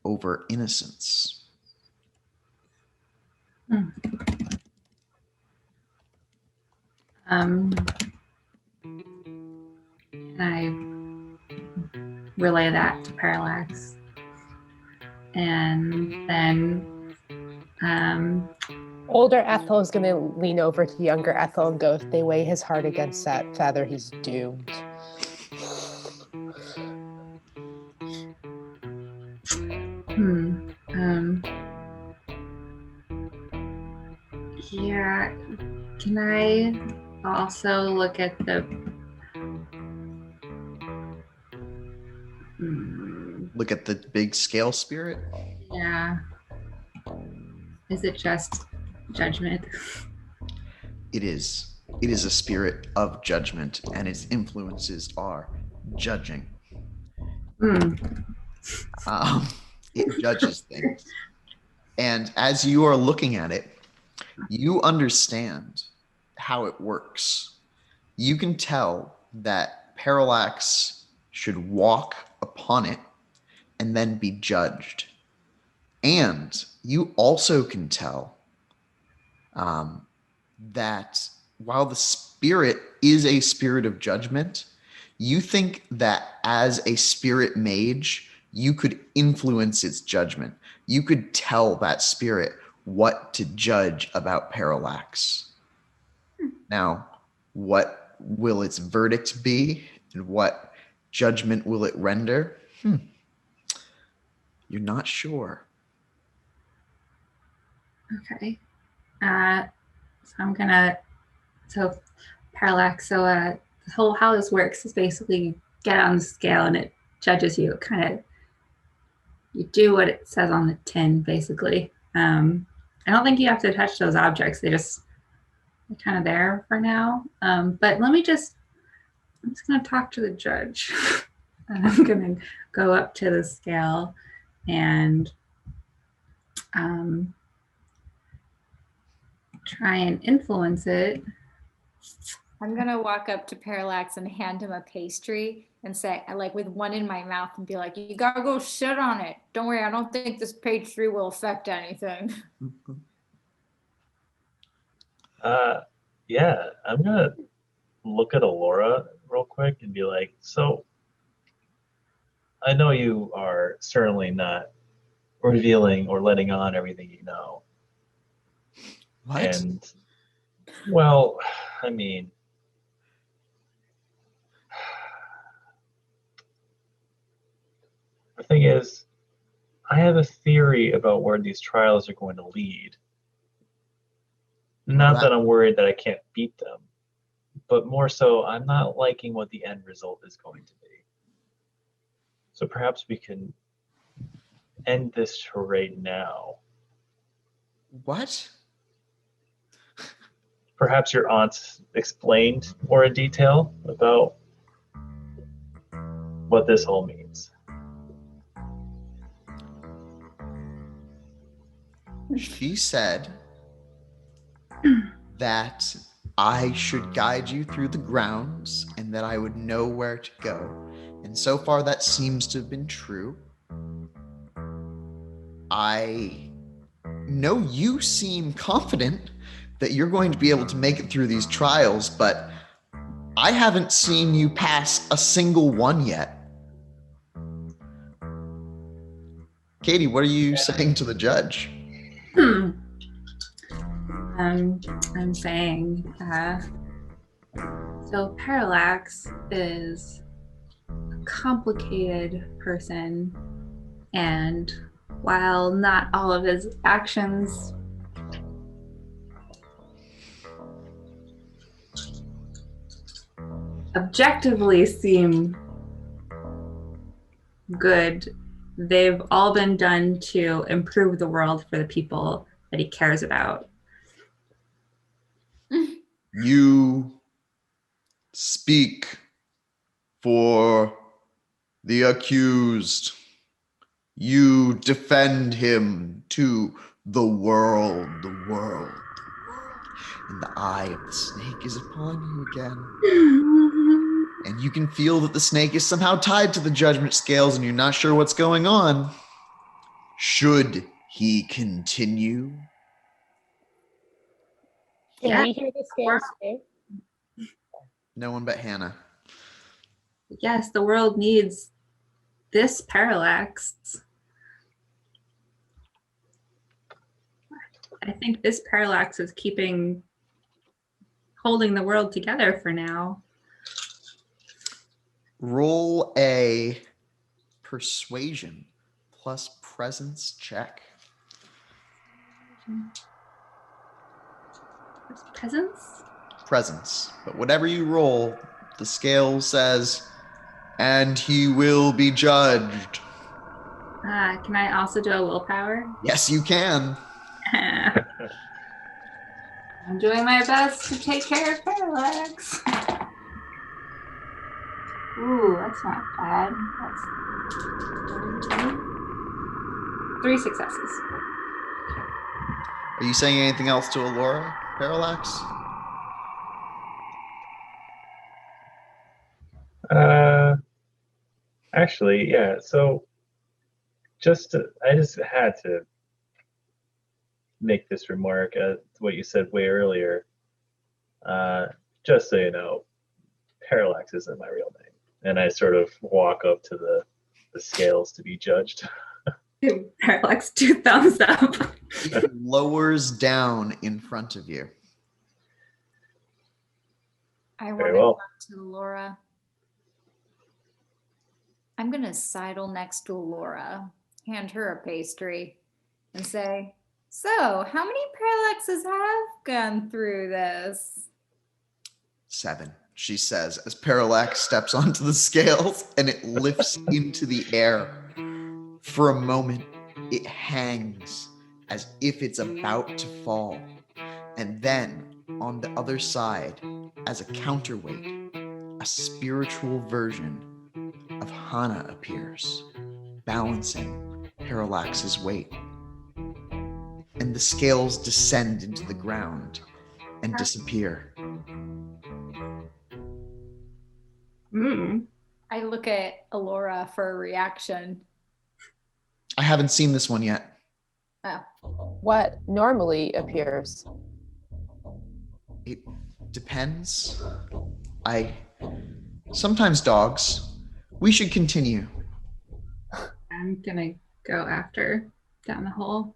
over innocence. I relay that to Parallax. And then Older Ethyl is going to lean over to younger Ethyl and go, if they weigh his heart against that feather, he's doomed. Yeah, can I also look at the... Look at the big scale spirit. Yeah. Is it just judgment? It is. It is a spirit of judgment, and its influences are judging. It judges things. And as you are looking at it, you understand how it works. You can tell that Parallax should walk upon it and then be judged. And you also can tell that while the spirit is a spirit of judgment, you think that as a spirit mage, you could influence its judgment. You could tell that spirit what to judge about Parallax. Now, what will its verdict be, and what judgment will it render? You're not sure. Okay. So I'm gonna... So Parallax, so the whole how this works is basically get on the scale and it judges you. Kind of, you do what it says on the tin, basically. I don't think you have to touch those objects. They're kind of there for now. But I'm just gonna talk to the judge. I'm gonna go up to the scale and try and influence it. I'm gonna walk up to Parallax and hand him a pastry and say, like with one in my mouth, and be like, "You gotta go sit on it. Don't worry, I don't think this pastry will affect anything." Yeah, I'm gonna look at Alora real quick and be like, so I know you are certainly not revealing or letting on everything you know. What? And, well, I mean, the thing is, I have a theory about where these trials are going to lead. Not that I'm worried that I can't beat them, but more so, I'm not liking what the end result is going to be. So perhaps we can end this charade now. What? Perhaps your aunt explained more in detail about what this all means. She said that I should guide you through the grounds and that I would know where to go. And so far that seems to have been true. I No, you seem confident that you're going to be able to make it through these trials, but I haven't seen you pass a single one yet. Caity, what are you saying to the judge? I'm saying, so Parallax is a complicated person, and while not all of his actions objectively seem good, they've all been done to improve the world for the people that he cares about. You speak for the accused. You defend him to the world, the world. And the eye of the snake is upon you again. And you can feel that the snake is somehow tied to the judgment scales and you're not sure what's going on. Should he continue? Can we hear the scales too? No one but Hah-nah. Yes, the world needs this Parallax. I think this Parallax is holding the world together for now. Roll a persuasion plus presence check. Presence? Presence. But whatever you roll, the scale says, and he will be judged. Can I also do a willpower? Yes, you can. I'm doing my best to take care of Parallax. Ooh, that's not bad. That's 3 successes. Are you saying anything else to Allura, Parallax? Actually, yeah. So, I just had to make this remark to what you said way earlier. Just so you know, Parallax isn't my real name, and I sort of walk up to the scales to be judged. Parallax, 2 thumbs up. It lowers down in front of you. I want Very to well. talk to Laura. I'm going to sidle next to Laura, hand her a pastry, and say, so, how many Parallaxes have gone through this? 7, she says, as Parallax steps onto the scales and it lifts into the air. For a moment, it hangs as if it's about to fall. And then, on the other side, as a counterweight, a spiritual version of Hah-nah appears, balancing Parallax's weight. And the scales descend into the ground and disappear. I look at Allura for a reaction. I haven't seen this one yet. Oh. What normally appears? It depends. Sometimes dogs. We should continue. I'm gonna go after down the hole.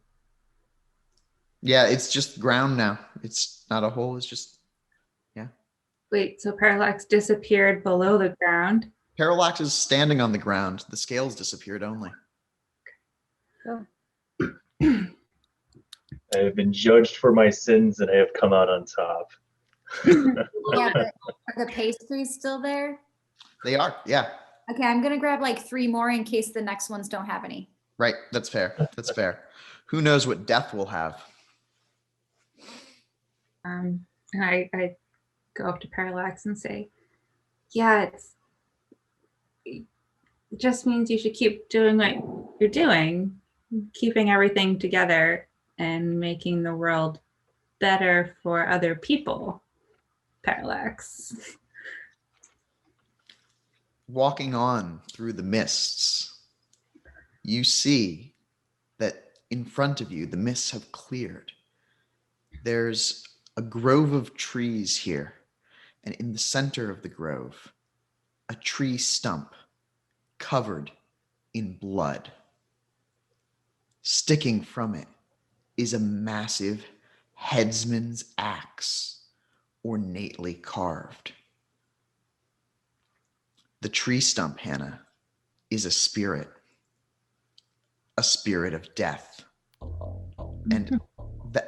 Yeah, it's just ground now. It's not a hole, it's just, yeah. Wait, so Parallax disappeared below the ground? Parallax is standing on the ground. The scales disappeared only. I have been judged for my sins, and I have come out on top. Yeah, but are the pastries still there? They are, yeah. Okay, I'm going to grab like 3 more in case the next ones don't have any. Right, that's fair. That's fair. Who knows what death will have? And I go up to Parallax and say, yeah, it just means you should keep doing what you're doing, keeping everything together and making the world better for other people, Parallax. Walking on through the mists, you see that in front of you, the mists have cleared. There's a grove of trees here, and in the center of the grove, a tree stump covered in blood. Sticking from it is a massive headsman's axe, ornately carved. The tree stump, Hah-nah, is a spirit of death. And the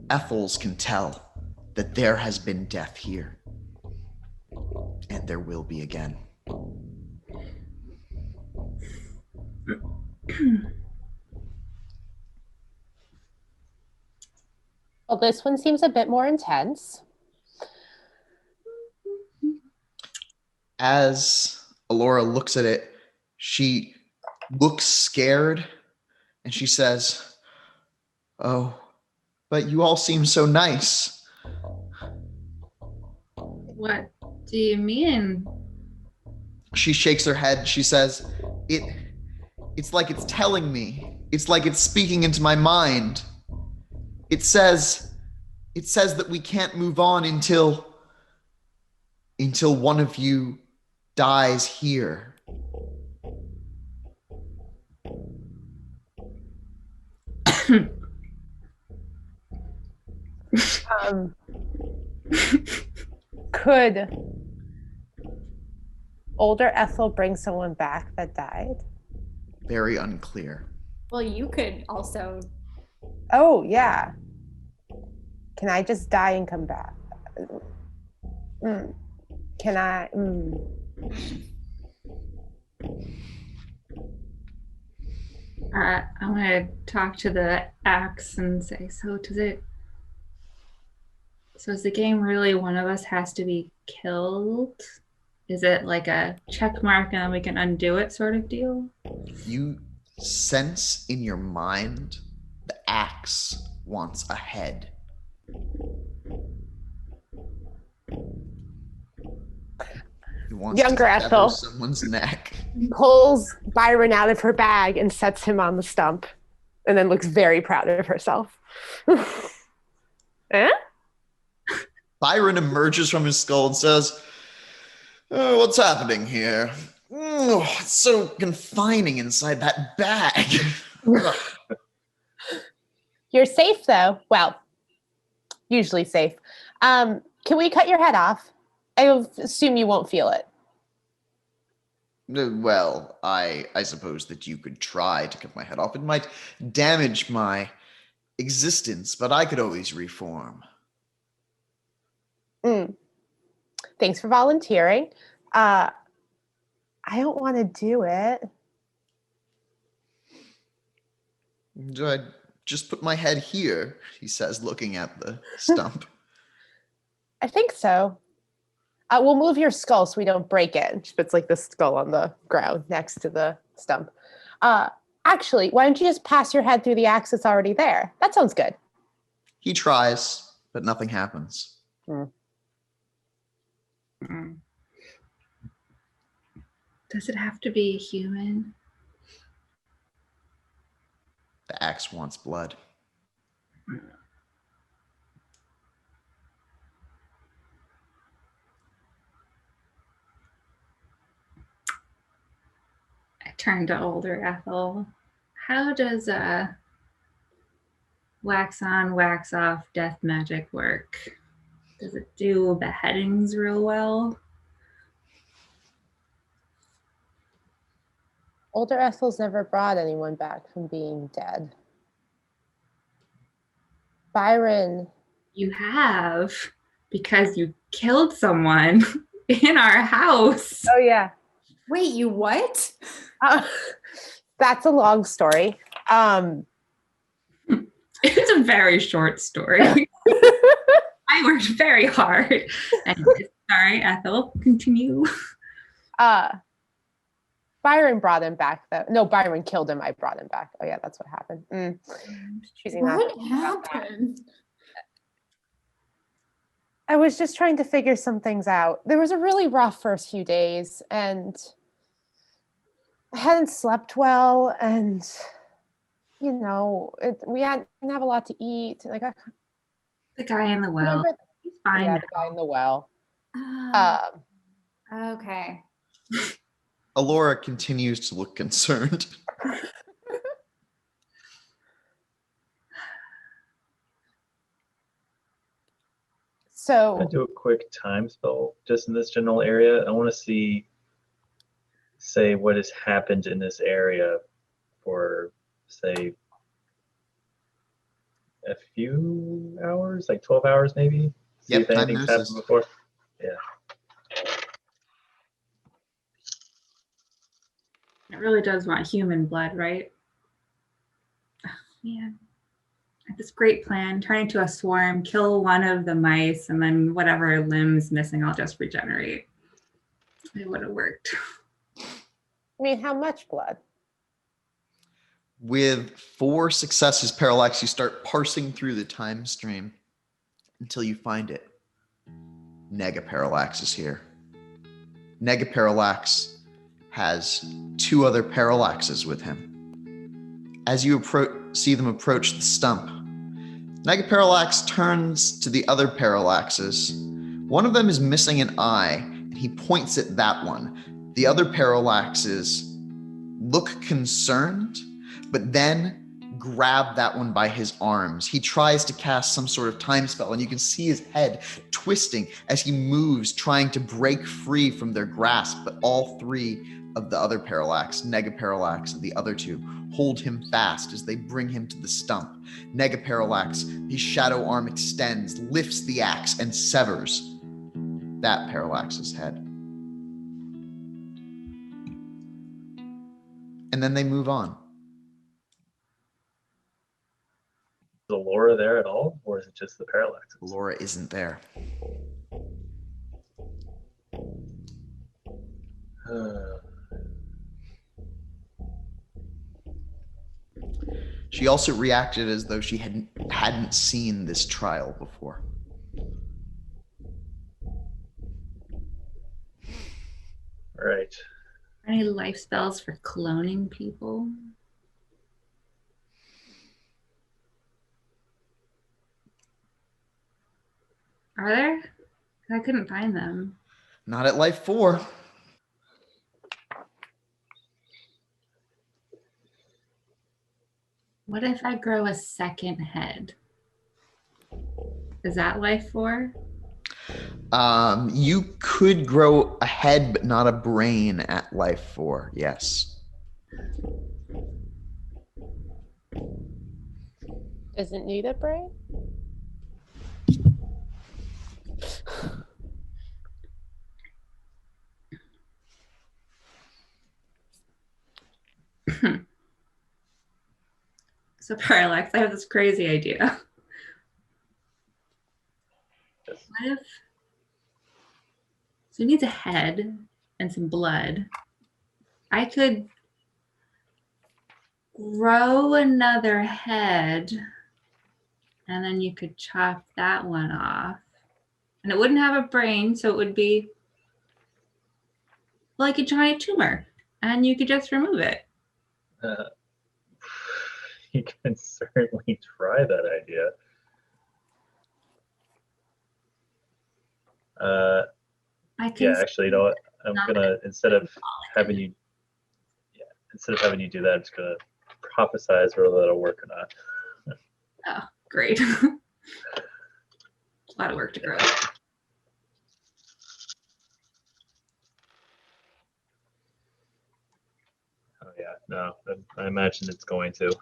Ethyls can tell that there has been death here, and there will be again. Well, this one seems a bit more intense. As Alora looks at it, she looks scared and she says, "Oh, but you all seem so nice." What do you mean? She shakes her head. She says, It's like it's telling me. It's like it's speaking into my mind. It says that we can't move on until one of you dies here. Could older Ethyl bring someone back that died? Very unclear. Well, you could also. Oh, yeah. Can I just die and come back? Can I? I'm gonna talk to the axe and say, so is the game really one of us has to be killed? Is it like a check mark and then we can undo it sort of deal? You sense in your mind the axe wants a head. He wants Younger to sever Ethyl someone's neck. pulls Byron out of her bag and sets him on the stump, and then looks very proud of herself. Eh? Byron emerges from his skull and says, "Oh, what's happening here? Oh, it's so confining inside that bag." You're safe, though. Well, usually safe. Can we cut your head off? I assume you won't feel it. Well, I suppose that you could try to cut my head off. It might damage my existence, but I could always reform. Thanks for volunteering. I don't want to do it. Do I just put my head here? He says, looking at the stump. I think so. We'll move your skull so we don't break it. She puts like the skull on the ground next to the stump. Actually, why don't you just pass your head through the axe that's already there? That sounds good. He tries, but nothing happens. Does it have to be a human? The axe wants blood. I turn to older Ethyl. How does wax on, wax off death magic work? Does it do beheadings real well? Older Ethyl's never brought anyone back from being dead. Byron. You have, because you killed someone in our house. Oh, yeah. Wait, you what? That's a long story. It's a very short story. I worked very hard. Anyways, sorry, Ethyl, continue. Byron brought him back, though. No, Byron killed him. I brought him back. Oh, yeah, that's what happened. Choosing that. What happened? I was just trying to figure some things out. There was a really rough first few days, and I hadn't slept well, and you know, we didn't have a lot to eat. Like, The guy in the well. remember, He's fine. yeah, now. the guy in the well. Okay. Alora continues to look concerned. I'm So, gonna do a quick time spell just in this general area. I want to say what has happened in this area for, say, a few hours, like 12 hours maybe. See Yep, if time anything's nurses. happened before. Yeah. It really does want human blood, right? Oh, man. I have this great plan, turn into a swarm, kill one of the mice, and then whatever limb's missing, I'll just regenerate. It would have worked. I mean, how much blood? With 4 successes, Parallax, you start parsing through the time stream until you find it. Nega Parallax is here. Nega Parallax has 2 other Parallaxes with him. As you see them approach the stump, Nega Parallax turns to the other Parallaxes. One of them is missing an eye, and he points at that one. The other Parallaxes look concerned, but then grab that one by his arms. He tries to cast some sort of time spell, and you can see his head twisting as he moves, trying to break free from their grasp. But all 3 of the other Parallax, Nega Parallax and the other 2, hold him fast as they bring him to the stump. Nega Parallax, his shadow arm extends, lifts the axe, and severs that Parallax's head. And then they move on. Is Alora there at all, or is it just the Parallaxes? Laura isn't there. She also reacted as though she hadn't seen this trial before. All right. Any life spells for cloning people? Are there? I couldn't find them. Not at life 4. What if I grow a second head? Is that life 4? You could grow a head, but not a brain at life 4. Yes. Does it need a brain? So Parallax, I have this crazy idea. What if, so he needs a head and some blood. I could grow another head and then you could chop that one off. And it wouldn't have a brain, so it would be like a giant tumor. And you could just remove it. You can certainly try that idea. Actually, you know what? I'm gonna instead of having you do that, I'm just gonna prophesize whether that'll work or not. Oh, great. A lot of work to grow. Oh yeah, no, I imagine it's going to.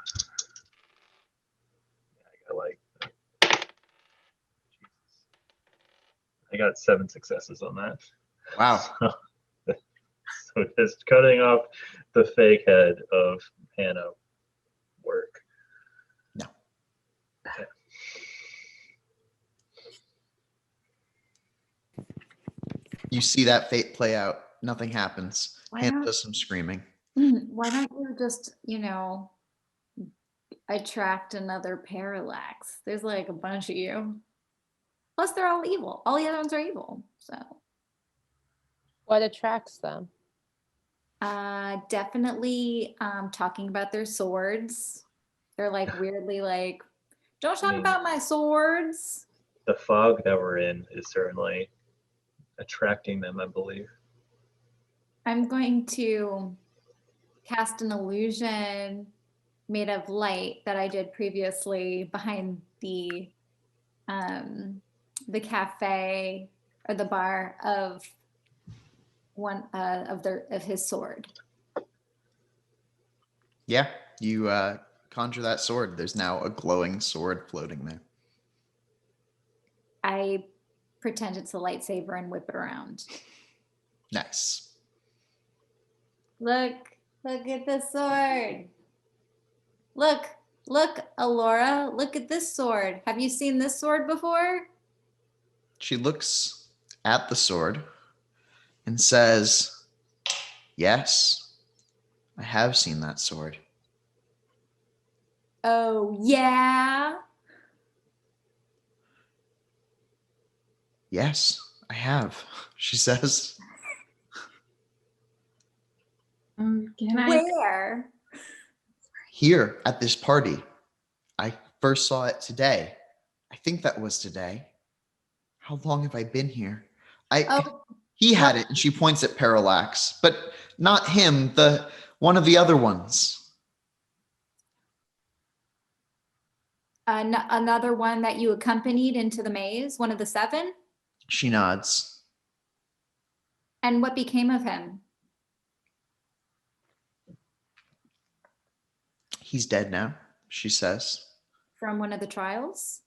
I got 7 successes on that. Wow. So just cutting off the fake head of Hah-nah work. No. Okay. You see that fate play out. Nothing happens. Hah-nah does some screaming. Why don't you just, attract another Parallax? There's like a bunch of you. Plus, they're all evil. All the other ones are evil. So, What attracts them? definitely talking about their swords. They're like weirdly like, don't I talk mean- about my swords. The fog that we're in is certainly attracting them, I believe. I'm going to cast an illusion made of light that I did previously behind the cafe or the bar of one of his sword. Yeah, you conjure that sword. There's now a glowing sword floating there. I pretend it's a lightsaber and whip it around. Nice. Look at the sword. Look, Alora, look at this sword. Have you seen this sword before? She looks at the sword and says, yes, I have seen that sword. Oh, yeah. Yes, I have, she says. Can I? Where? Here at this party. I first saw it today. I think that was today. How long have I been here? Oh, He had it, and she points at Parallax, but not him, the one of the other ones. another one that you accompanied into the maze, one of the 7? She nods. And what became of him? He's dead now, she says. From one of the trials?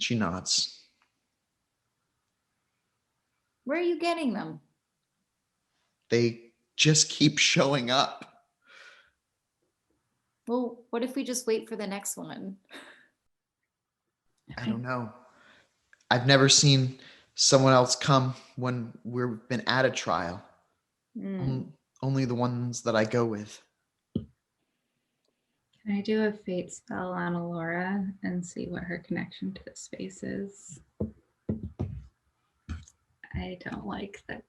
She nods. Where are you getting them? They just keep showing up. Well, what if we just wait for the next one? I don't know. I've never seen someone else come when we've been at a trial. Only the ones that I go with. Can I do a fate spell on Alora and see what her connection to the space is? I don't like that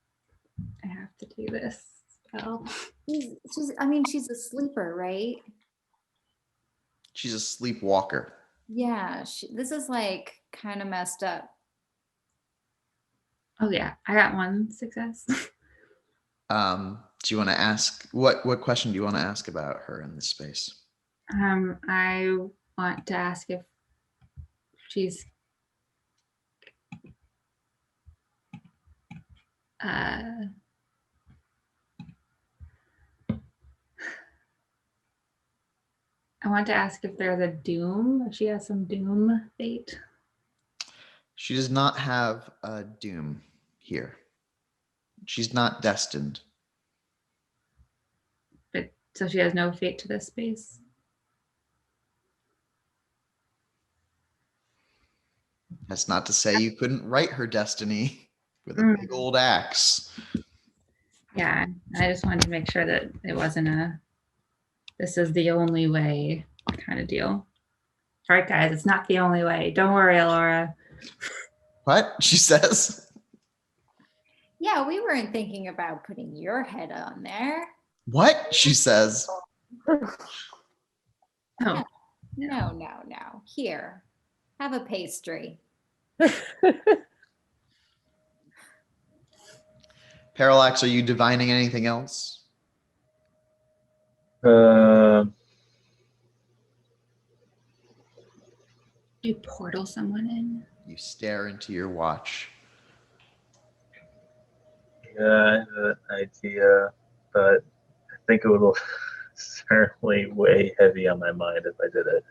I have to do this spell. She's a sleeper, right? She's a sleepwalker. Yeah, this is like kind of messed up. Oh yeah, I got one success. Do you want to ask what question do you want to ask about her in this space? I want to ask if she's I want to ask if there's a doom, if she has some doom fate. She does not have a doom here. She's not destined. But so she has no fate to this space. That's not to say you couldn't write her destiny with a big old axe. Yeah, I just wanted to make sure that it wasn't a this is the only way kind of deal. All right, guys, it's not the only way. Don't worry, Laura. What? She says. Yeah, we weren't thinking about putting your head on there. What? She says. Oh, No. Here, have a pastry. Parallax, are you divining anything else? you portal someone in. You stare into your watch. Yeah, I have an idea, but I think it would certainly weigh heavy on my mind if I did it.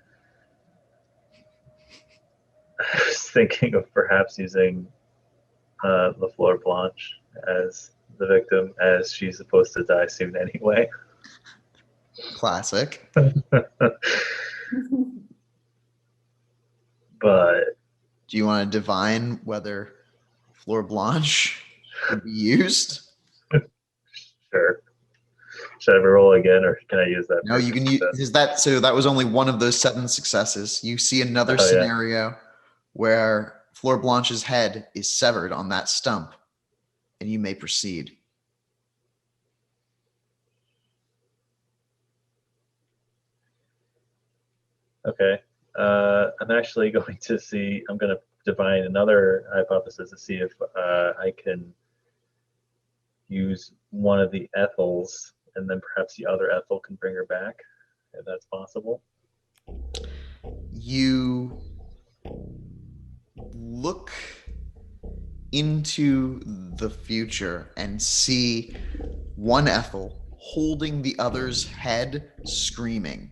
I was thinking of perhaps using La Fleur Blanche as the victim, as she's supposed to die soon anyway. Classic. But Do you want to divine whether Fleur Blanche could be used? sure. Should I ever roll again, or can I use that? No, you can use. Is that so? That was only one of those 7 successes. You see another Oh, yeah. scenario where Fleur Blanche's head is severed on that stump, and you may proceed. Okay. I'm actually going to see. I'm going to divine another hypothesis to see if I can use one of the Ethyls, and then perhaps the other Ethyl can bring her back, if that's possible. You look into the future and see one Ethyl holding the other's head, screaming.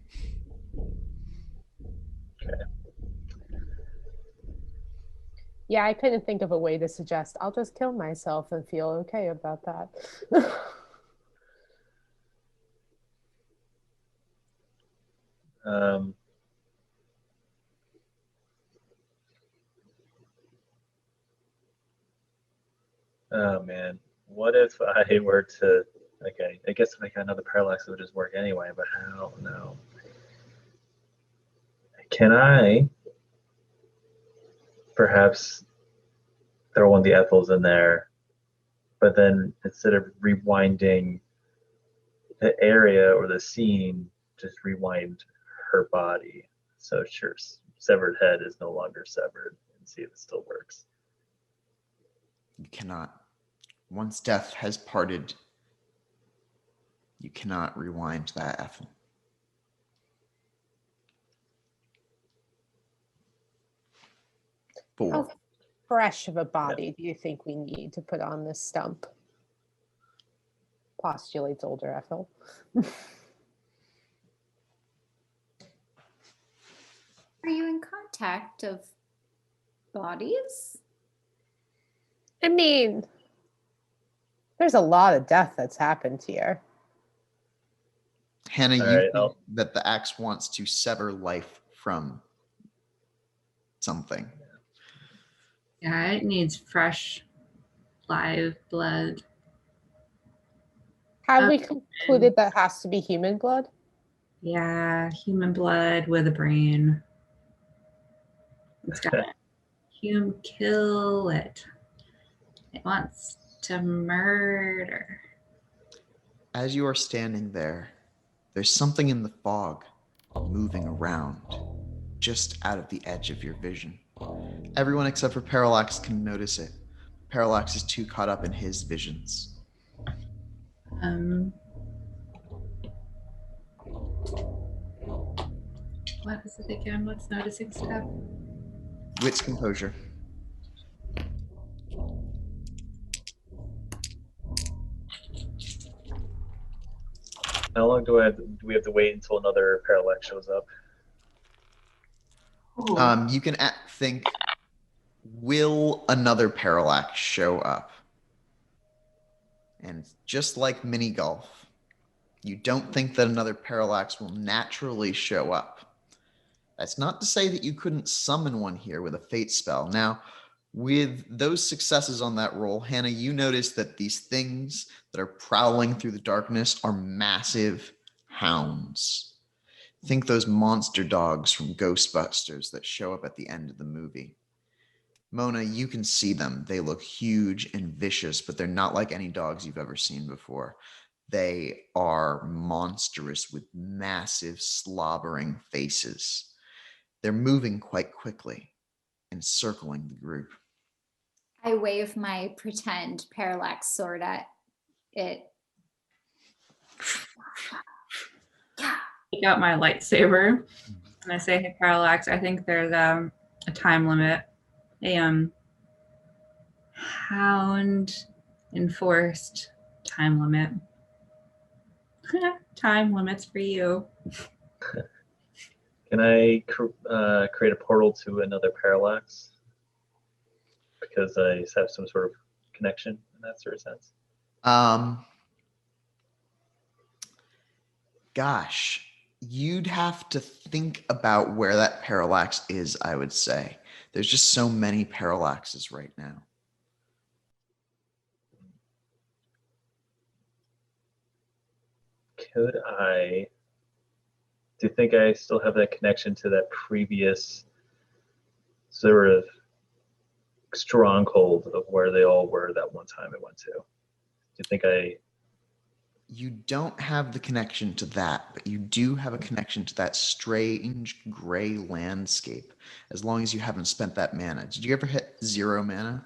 Yeah, I couldn't think of a way to suggest I'll just kill myself and feel okay about that. Oh man, what if I were to? Okay, I guess if I got another parallax, it would just work anyway. But how? No. Can I perhaps throw one of the Ethyls in there, but then instead of rewinding the area or the scene, just rewind her body, so her severed head is no longer severed, and see if it still works. You cannot. Once death has parted, you cannot rewind that Ethyl. How fresh of a body do you think we need to put on this stump? Postulates older Ethyl. Are you in contact of bodies? I mean, there's a lot of death that's happened here. Hannah, All you right, think that the axe wants to sever life from something. Yeah, it needs fresh, live blood. Have we concluded that has to be human blood? Yeah, human blood with a brain. It's got to kill it. It wants to murder. As you are standing there, there's something in the fog moving around just out of the edge of your vision. Everyone except for Parallax can notice it. Parallax is too caught up in his visions. What is it again? What's noticing stuff? Wits composure. How long do we have to wait until another parallax shows up? You can think, will another parallax show up? And just like mini golf, you don't think that another parallax will naturally show up. That's not to say that you couldn't summon one here with a fate spell. Now, with those successes on that roll, Hannah, you notice that these things that are prowling through the darkness are massive hounds. Think those monster dogs from Ghostbusters that show up at the end of the movie. Mona, you can see them. They look huge and vicious, but they're not like any dogs you've ever seen before. They are monstrous with massive slobbering faces. They're moving quite quickly, encircling the group. I wave my pretend parallax sword at it. Take out my lightsaber and I say, "Hey, Parallax, I think there's a time limit, a hound enforced time limit. Time limits for you." Can I create a portal to another parallax? Because I have some sort of connection in that sort of sense. Gosh, you'd have to think about where that parallax is, I would say. There's just so many parallaxes right now. Do you think I still have that connection to that previous sort of stronghold of where they all were that one time I went to? Do you think You don't have the connection to that, but you do have a connection to that strange gray landscape, as long as you haven't spent that mana. Did you ever hit 0 mana?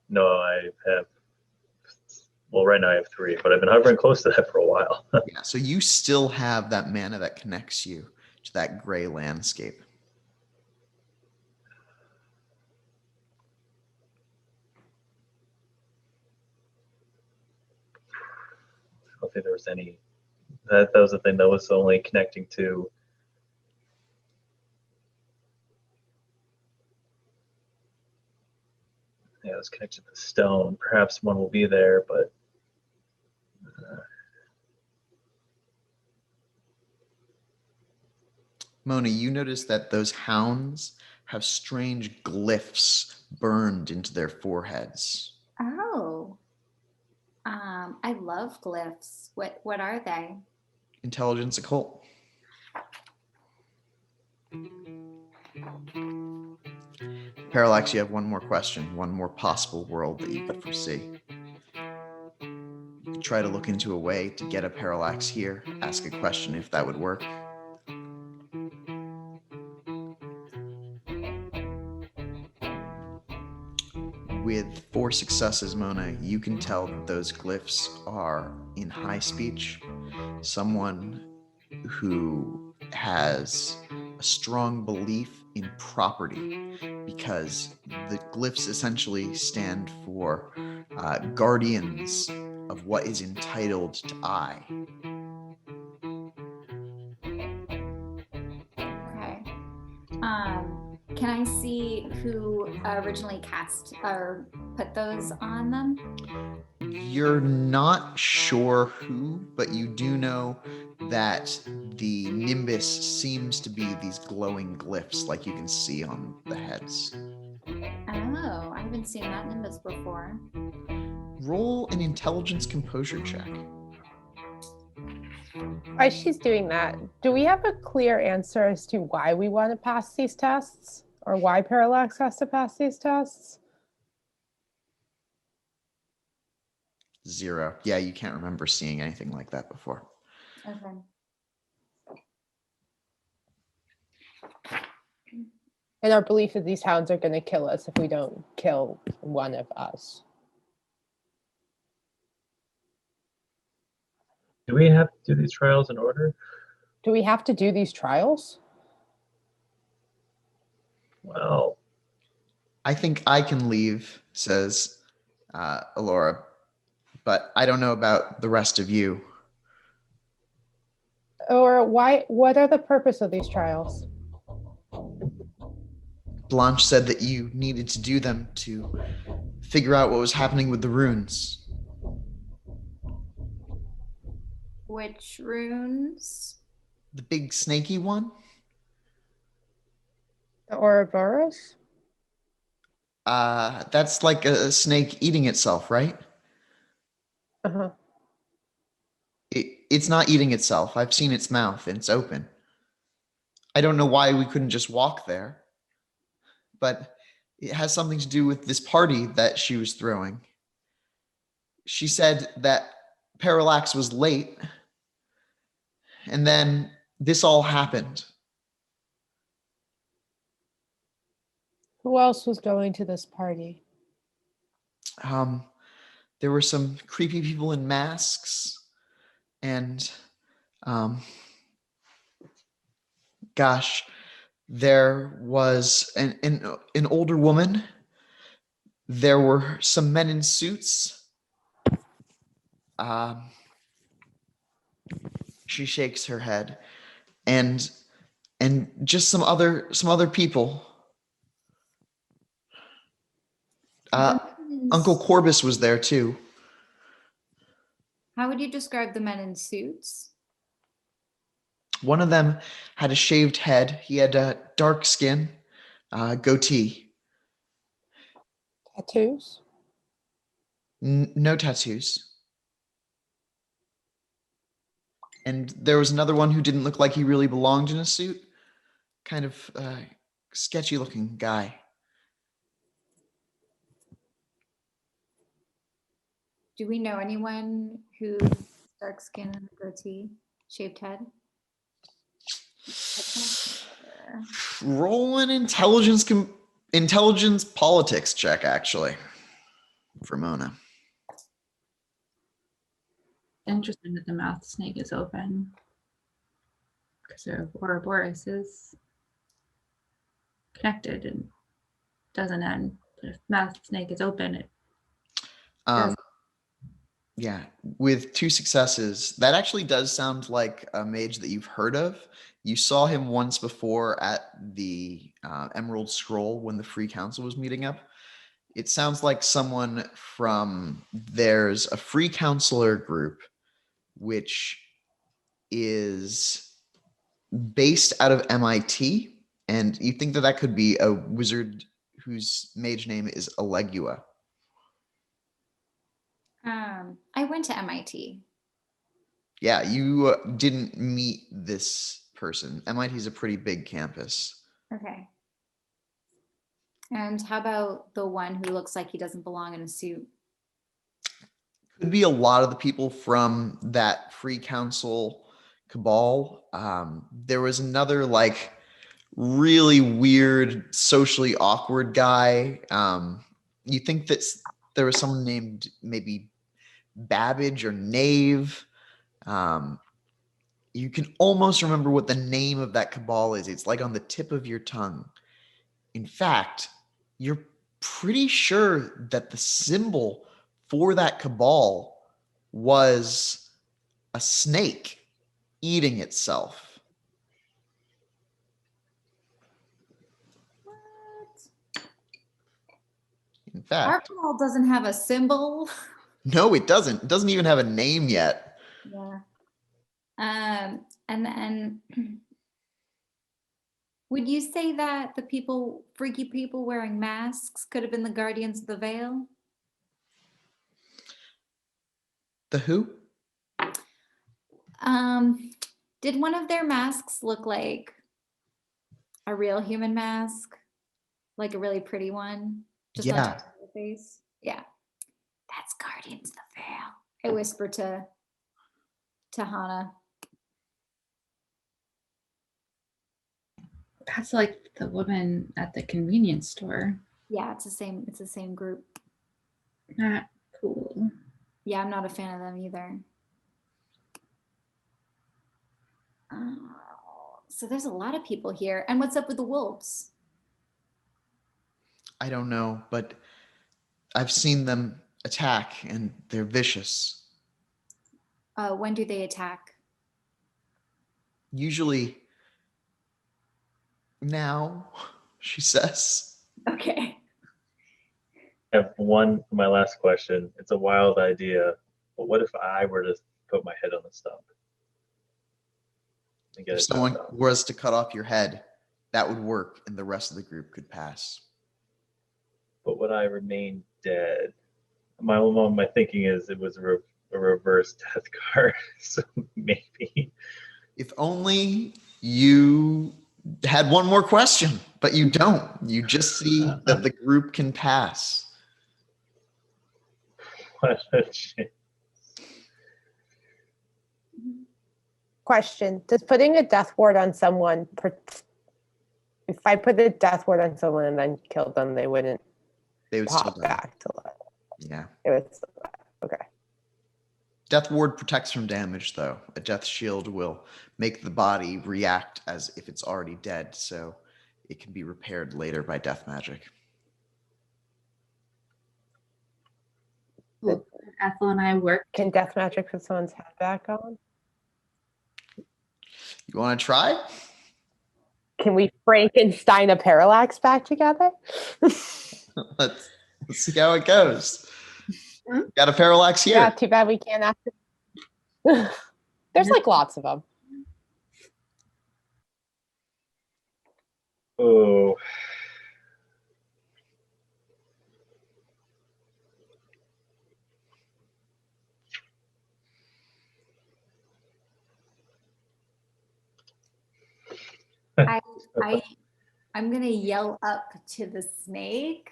No, I have. Well, right now I have 3, but I've been hovering close to that for a while. Yeah, so you still have that mana that connects you to that gray landscape. I don't think there was any. That was the thing that was only connecting to. Yeah, it was connected to the stone. Perhaps one will be there, but. Mona, you notice that those hounds have strange glyphs burned into their foreheads. Oh. I love glyphs. What are they? Intelligence occult. Parallax, you have one more question, one more possible world that you could foresee. You could try to look into a way to get a parallax here, ask a question if that would work. With 4 successes, Mona, you can tell that those glyphs are in high speech. Someone who has a strong belief in property, because the glyphs essentially stand for guardians of what is entitled to I. Okay. Can I see who originally cast or put those on them? You're not sure who, but you do know that the nimbus seems to be these glowing glyphs like you can see on the heads. Oh, I haven't seen that nimbus before. Roll an intelligence composure check. While she's doing that, do we have a clear answer as to why we want to pass these tests? Or why Parallax has to pass these tests? 0. Yeah, you can't remember seeing anything like that before. Okay. And our belief that these hounds are going to kill us if we don't kill one of us. Do we have to do these trials in order? Do we have to do these trials? Well, I think I can leave, says Alora, but I don't know about the rest of you. Or why? What are the purpose of these trials? Blanche said that you needed to do them to figure out what was happening with the runes. Which runes? The big snaky one? The Ouroboros? That's like a snake eating itself, right? Uh-huh. It's not eating itself. I've seen its mouth and it's open. I don't know why we couldn't just walk there, but it has something to do with this party that she was throwing. She said that Parallax was late, and then this all happened. Who else was going to this party? There were some creepy people in masks, and gosh, there was an older woman. There were some men in suits. She shakes her head, and just some other people. Uncle Corbus was there too. How would you describe the men in suits? One of them had a shaved head. He had a dark skin, goatee. Tattoos? No tattoos. And there was another one who didn't look like he really belonged in a suit. Kind of sketchy looking guy. Do we know anyone who Dark skin and a goatee, shaved head. Roll an intelligence politics check, actually, for Mona. Interesting that the mouth snake is open. Because their Ouroboros is connected and doesn't end. But if mouth snake is open, it does. Yeah, with 2 successes, that actually does sound like a mage that you've heard of. You saw him once before at the Emerald Scroll when the Free Council was meeting up. It sounds like someone from, there's a Free Counselor group, which is based out of MIT, and you think that that could be a wizard whose mage name is Alegua. I went to MIT. Yeah, you didn't meet this person. MIT is a pretty big campus. Okay. And how about the one who looks like he doesn't belong in a suit? Could be a lot of the people from that Free Council cabal. There was another like really weird, socially awkward guy. You think that there was someone named maybe Babbage or Knave. You can almost remember what the name of that cabal is. It's like on the tip of your tongue. In fact, you're pretty sure that the symbol for that cabal was a snake eating itself. What? In Our fact, cabal doesn't have a symbol. no, it doesn't. It doesn't even have a name yet. Yeah. And then would you say that the people, freaky people wearing masks could have been the Guardians of the Veil? The who? Did one of their masks look like a real human mask? Like a really pretty one? Just Yeah. on top of the face? Yeah. That's Guardians of the Veil. I whispered to Hah-nah. That's like the woman at the convenience store. Yeah, it's the same group. Not cool. Yeah, I'm not a fan of them either. So there's a lot of people here. And what's up with the wolves? I don't know, but I've seen them attack and they're vicious. When do they attack? Usually now, she says. Okay. I have one for my last question. It's a wild idea, but what if I were to put my head on the stump? And get If it someone chopped off? was to cut off your head, that would work and the rest of the group could pass. But would I remain dead? My thinking is it was a reverse death card, so maybe. If only you had one more question, but you don't. You just see that the group can pass. What a chance. Question: does putting a death ward on someone, if I put a death ward on someone and then killed them, they wouldn't They would still pop die. back to life? Yeah. It would still die. Okay. Death ward protects from damage, though. A death shield will make the body react as if it's already dead, so it can be repaired later by death magic. Well, Ethyl and I work. Can death magic put someone's head back on? You want to try? Can we Frankenstein a parallax back together? Let's see how it goes. Got a parallax here. Yeah, too bad we can't ask. There's like lots of them. Oh. I'm gonna yell up to the snake.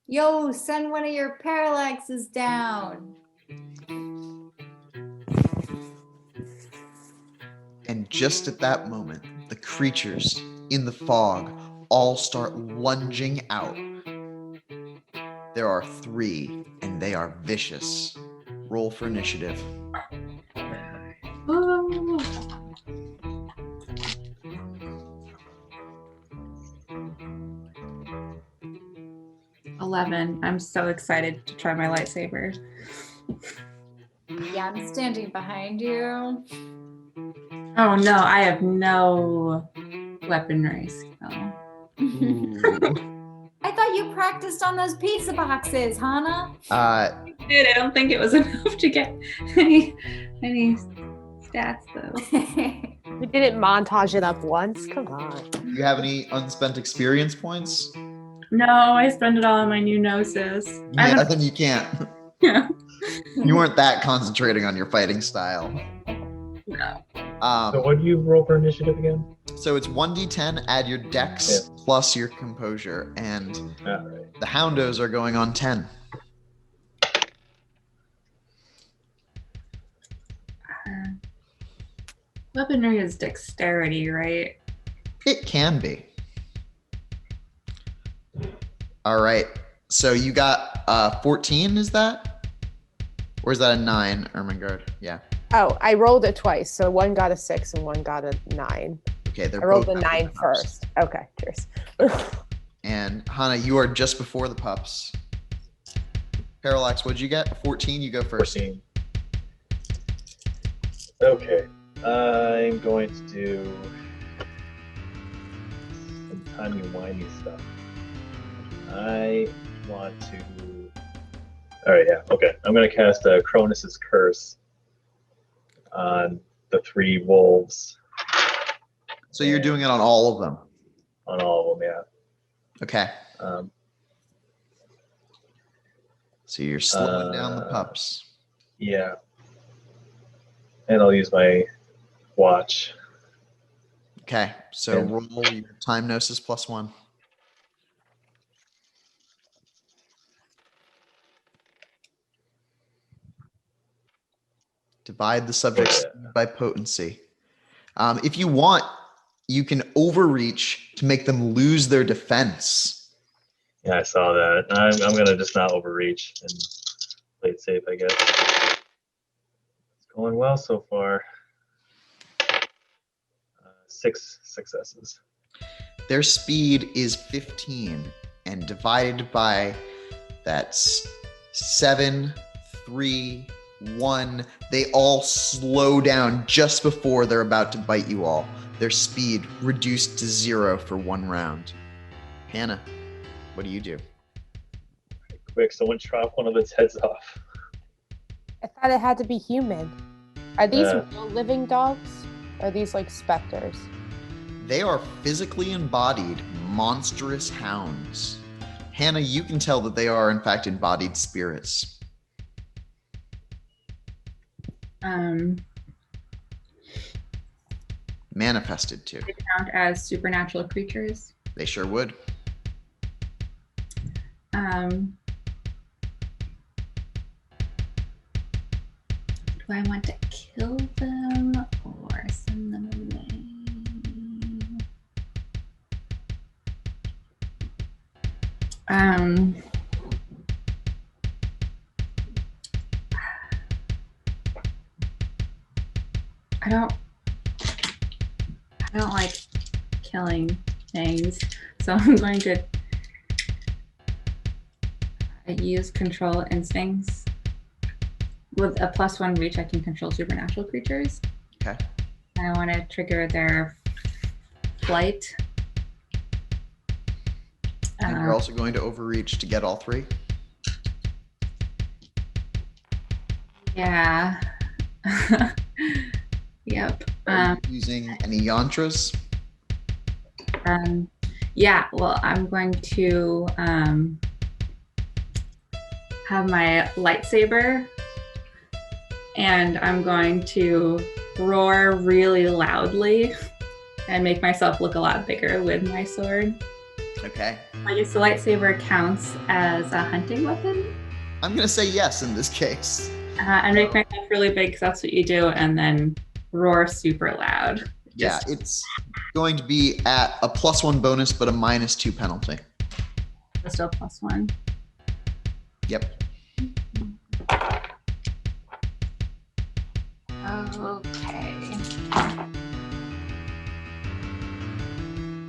Yo, send one of your parallaxes down. And just at that moment, the creatures in the fog all start lunging out. There are 3, and they are vicious. Roll for initiative. Oh. 11. I'm so excited to try my lightsaber. Yeah, I'm standing behind you. Oh no, I have no weaponry skill. I thought you practiced on those pizza boxes, Hah-nah. I don't think it was enough to get any stats though. We didn't montage it up once. Come on. Do you have any unspent experience points? No, I spend it all on my new gnosis. Yeah, then you can't. Yeah. You weren't that concentrating on your fighting style. No. So what do you roll for initiative again? So it's 1d10, add your dex plus your composure, and All right. the houndos are going on 10. Weaponry is dexterity, right? It can be. All right. So you got 14, is that? Or is that a 9, Ermengarde? Yeah. Oh, I rolled it twice. So one got a 6 and one got a 9. Okay, they're I rolled both the after 9 pups. first. Okay, cheers. And Hah-nah, you are just before the pups. Parallax, what'd you get? 14, you go first. 14. Okay. I'm going to do some timey-wimey stuff. I want to... Alright, yeah, okay. I'm going to cast Cronus's Curse on the 3 wolves. So you're doing it on all of them. On all of them, yeah. Okay. Um, So you're slowing down the pups. yeah. And I'll use my watch. Okay. So And- roll your time gnosis plus 1. Divide the subject's Yeah. speed by potency. If you want, you can overreach to make them lose their defense. Yeah, I saw that. I'm going to just not overreach and play it safe, I guess. It's going well so far. 6 successes. Their speed is 15, and divided by that's 7, 3, 1. They all slow down just before they're about to bite you all. Their speed reduced to 0 for 1 round. Hah-nah, what do you do? Quick, someone chop one of its heads off. I thought it had to be human. Are these Yeah. real living dogs? Or are these like specters? They are physically embodied, monstrous hounds. Hah-nah, you can tell that they are, in fact, embodied spirits. Manifested too. They count as supernatural creatures. They sure would. Do I want to kill them or send them away? I don't like killing things, so I'm going to use control instincts. With a +1 reach, I can control supernatural creatures. Okay. I want to trigger their flight. And you're also going to overreach to get all 3. Yeah. Yep. Are you using any yantras? Yeah, well, I'm going to have my lightsaber, and I'm going to roar really loudly and make myself look a lot bigger with my sword. Okay. I guess the lightsaber counts as a hunting weapon. I'm going to say yes in this case. And make myself really big because that's what you do, and then roar super loud. Yeah, it's going to be at a +1 bonus, but a -2 penalty. Still +1. Yep. Okay.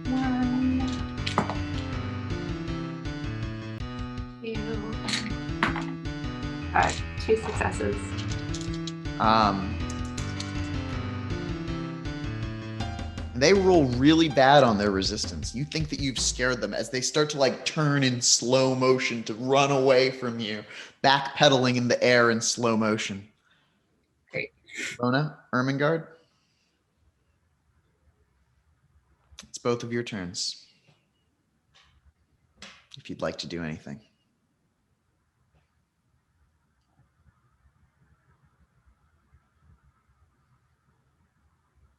1, 2, 2 successes. They roll really bad on their resistance. You think that you've scared them as they start to like turn in slow motion to run away from you, backpedaling in the air in slow motion. Great. Rona, Ermengarde. It's both of your turns. If you'd like to do anything.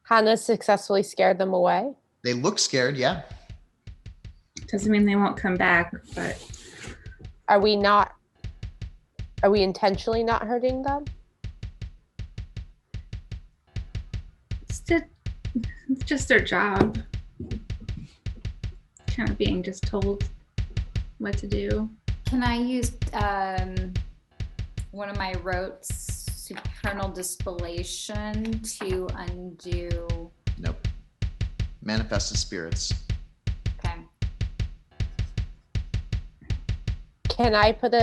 Hah-nah successfully scared them away. They look scared, yeah. Doesn't mean they won't come back, but Are we intentionally not hurting them? it's just their job. Kind of being just told what to do. Can I use one of my rotes, Supernal Distillation, to undo? Nope. Manifested spirits. Okay. Can I put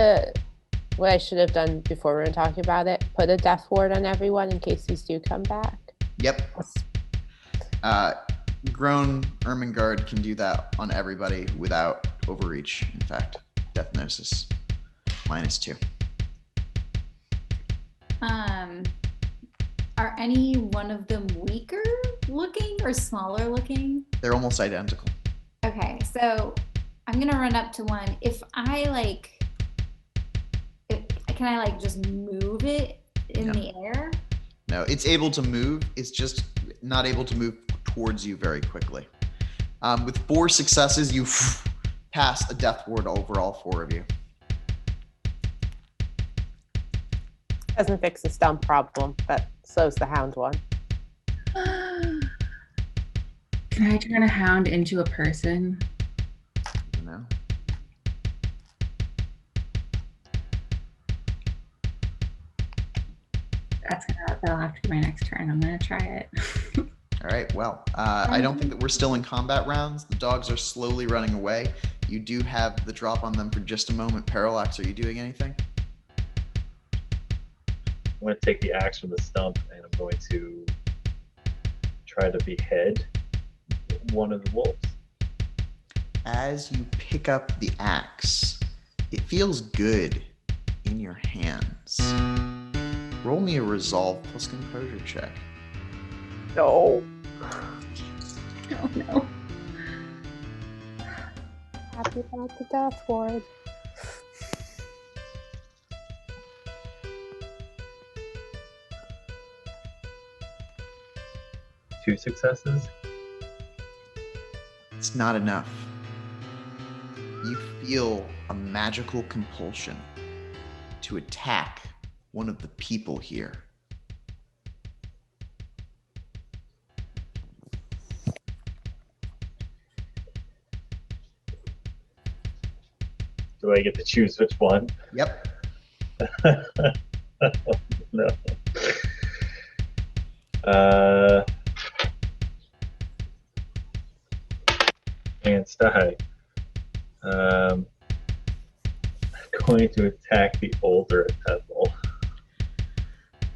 what I should have done before we were talking about it, put a death ward on everyone in case these do come back? Yep. Grown Ermengarde can do that on everybody without overreach. In fact, Death Gnosis. -2. Are any one of them weaker looking or smaller looking? They're almost identical. Okay, so I'm gonna run up to one. Can I like just move it in the air? No, it's able to move. It's just not able to move towards you very quickly. With 4 successes, you pass a death ward over all 4 of you. Doesn't fix the stump problem, but slows the hound one. Can I turn a hound into a person? You know? That'll have to be my next turn. I'm gonna try it. All right, well, I don't think that we're still in combat rounds. The dogs are slowly running away. You do have the drop on them for just a moment. Parallax, are you doing anything? I'm going to take the axe from the stump and I'm going to try to behead one of the wolves. As you pick up the axe, it feels good in your hands. Roll me a resolve plus composure check. No. Oh no. Happy about the death ward. Two successes. It's not enough. You feel a magical compulsion to attack one of the people here. Do I get to choose which one? Yep. No. Can't die. I'm going to attack the older Ethyl.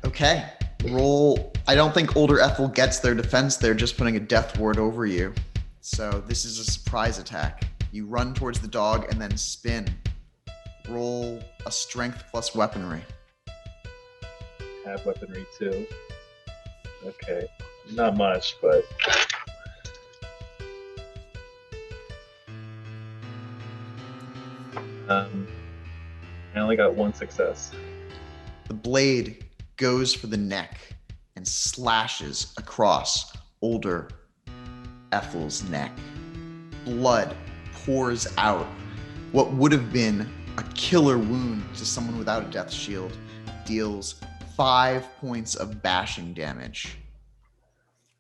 Okay. Roll. I don't think older Ethyl gets their defense. They're just putting a death ward over you. So this is a surprise attack. You run towards the dog and then spin. Roll a strength plus weaponry. Have weaponry too. Okay. Not much, but I only got 1 success. The blade goes for the neck and slashes across older Ethyl's neck. Blood pours out. What would have been a killer wound to someone without a death shield deals 5 points of bashing damage.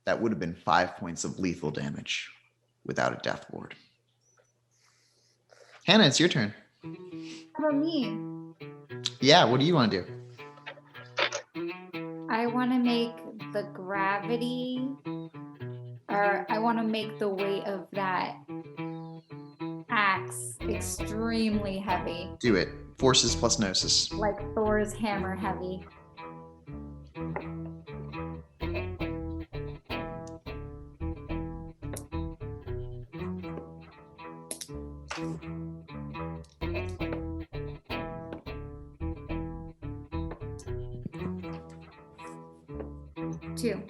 That would have been 5 points of lethal damage without a death ward. Hannah, it's your turn. How about me? Yeah, what do you want to do? I want to make the gravity, or I want to make the weight of that axe extremely heavy, Do it. Forces plus Gnosis. like Thor's hammer heavy. Two.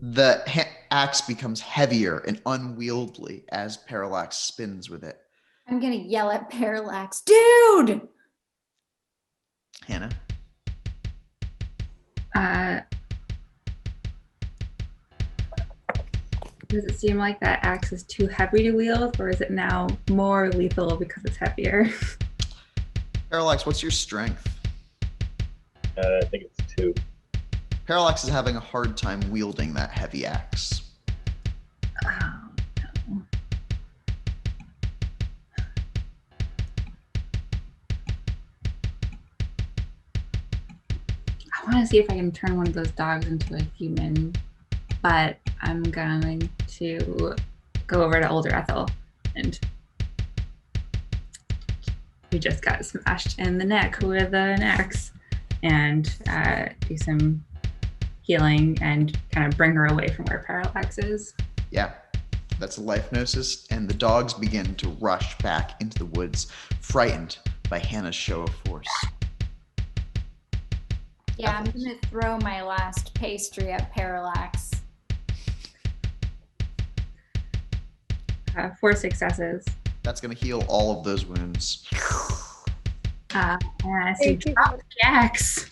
The axe becomes heavier and unwieldy as Parallax spins with it. I'm gonna yell at Parallax, dude! Hannah? Does it seem like that axe is too heavy to wield, or is it now more lethal because it's heavier? Parallax, what's your strength? I think it's 2. Parallax is having a hard time wielding that heavy axe. Oh, no. I want to see if I can turn one of those dogs into a human, but I'm going to go over to older Ethyl, and we just got smashed in the neck with an axe, and do some healing and kind of bring her away from where Parallax is. Yeah, that's a life gnosis, and the dogs begin to rush back into the woods, frightened by Hannah's show of force. Yeah, I'm gonna throw my last pastry at Parallax. 4 successes. That's going to heal all of those wounds. And I see Thank you. drop the axe.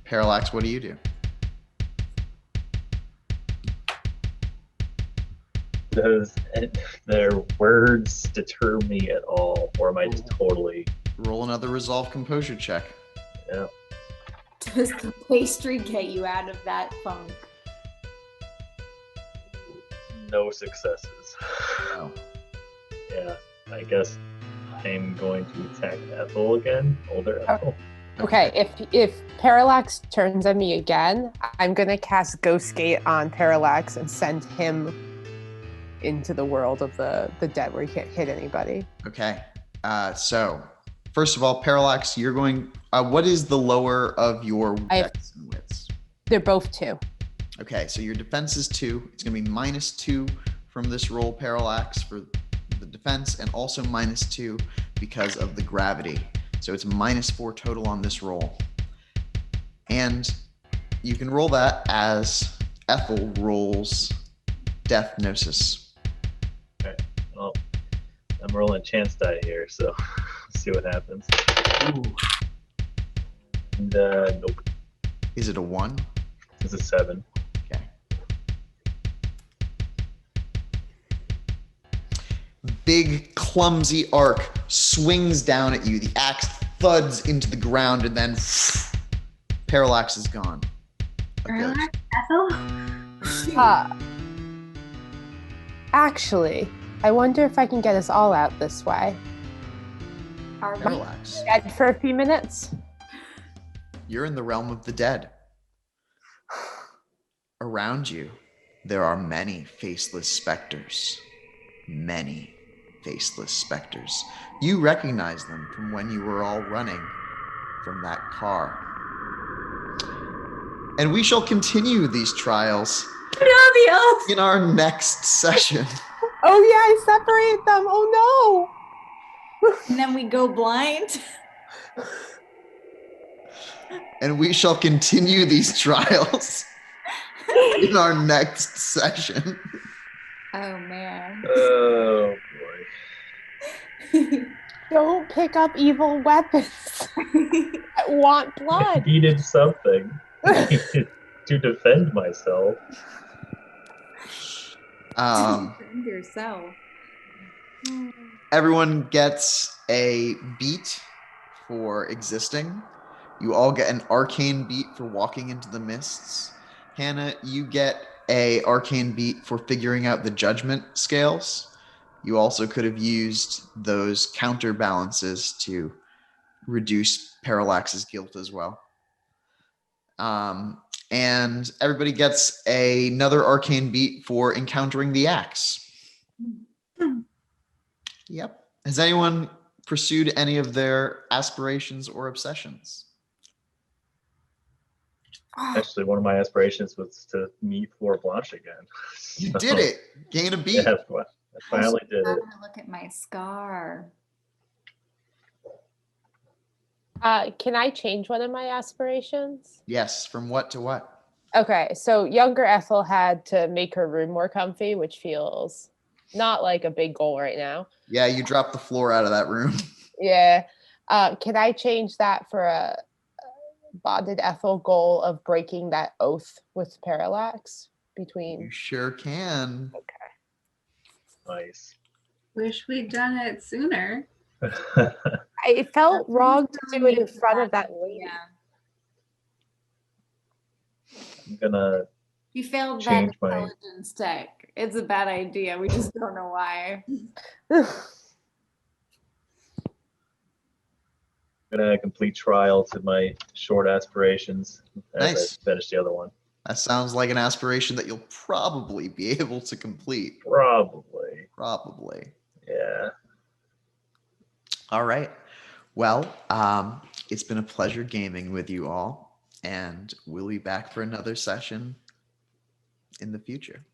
Parallax, what do you do? Does their words deter me at all, or am I just totally? Roll another resolve composure check. Yeah. Does the pastry get you out of that funk? No successes. No. Yeah, I guess I'm going to attack Ethyl again. Older Ethyl. Okay, if Parallax turns on me again, I'm gonna cast Ghost Gate on Parallax and send him into the world of the dead where he can't hit anybody. Okay. So, first of all, Parallax, you're going. What is the lower of your I have- dex and wits? They're both 2. Okay, so your defense is 2. It's going to be -2 from this roll, Parallax, for the defense, and also -2 because of the gravity. So it's -4 total on this roll. And you can roll that as Ethyl rolls Death Gnosis. Well, I'm rolling chance die here, so let's see what happens. Ooh. And nope, Is it a 1? it's a 7. Okay. Big, clumsy arc swings down at you. The axe thuds into the ground, and then Parallax is gone. A ghost. Parallax, Ethyl? Actually, I wonder if I can get us all out this way. Are we? Parallax. Dead for a few minutes? You're in the realm of the dead. Around you, there are many faceless specters. Many faceless specters. You recognize them from when you were all running from that car. And we shall continue these trials No, the elves! in our next session. Oh yeah, I separate them. Oh And then we go blind. And we shall continue these trials in our next session. Oh man. Oh boy. no. Don't pick up evil weapons. I want I blood. needed something to defend myself. Defend yourself. Everyone gets a beat for existing. You all get an arcane beat for walking into the mists. Hannah, you get a arcane beat for figuring out the judgment scales. You also could have used those counterbalances to reduce Parallax's guilt as well. And everybody gets another arcane beat for encountering the axe. Yep. Has anyone pursued any of their aspirations or obsessions? Actually, one of my aspirations was to meet Fleur Blanche again. You did it. Gain a beat. Yeah, I finally did it. Look at my scar. Can I change one of my aspirations? Yes. From what to what? Okay, so younger Ethyl had to make her room more comfy, which feels not like a big goal right now. Yeah, you dropped the floor out of that room. Yeah. Can I change that for a bonded Ethyl goal of breaking that oath with Parallax between? You sure can. Nice. Wish we'd done it sooner. It felt wrong to do it in front of that lady. Yeah. I'm gonna You failed that change my. intelligence check. It's a bad idea. We just don't know why. I'm gonna complete trial to my short aspirations as Nice. I finish the other one. That sounds like an aspiration that you'll probably be able to complete. Probably. Probably. Yeah. All right. Well, it's been a pleasure gaming with you all, and we'll be back for another session in the future.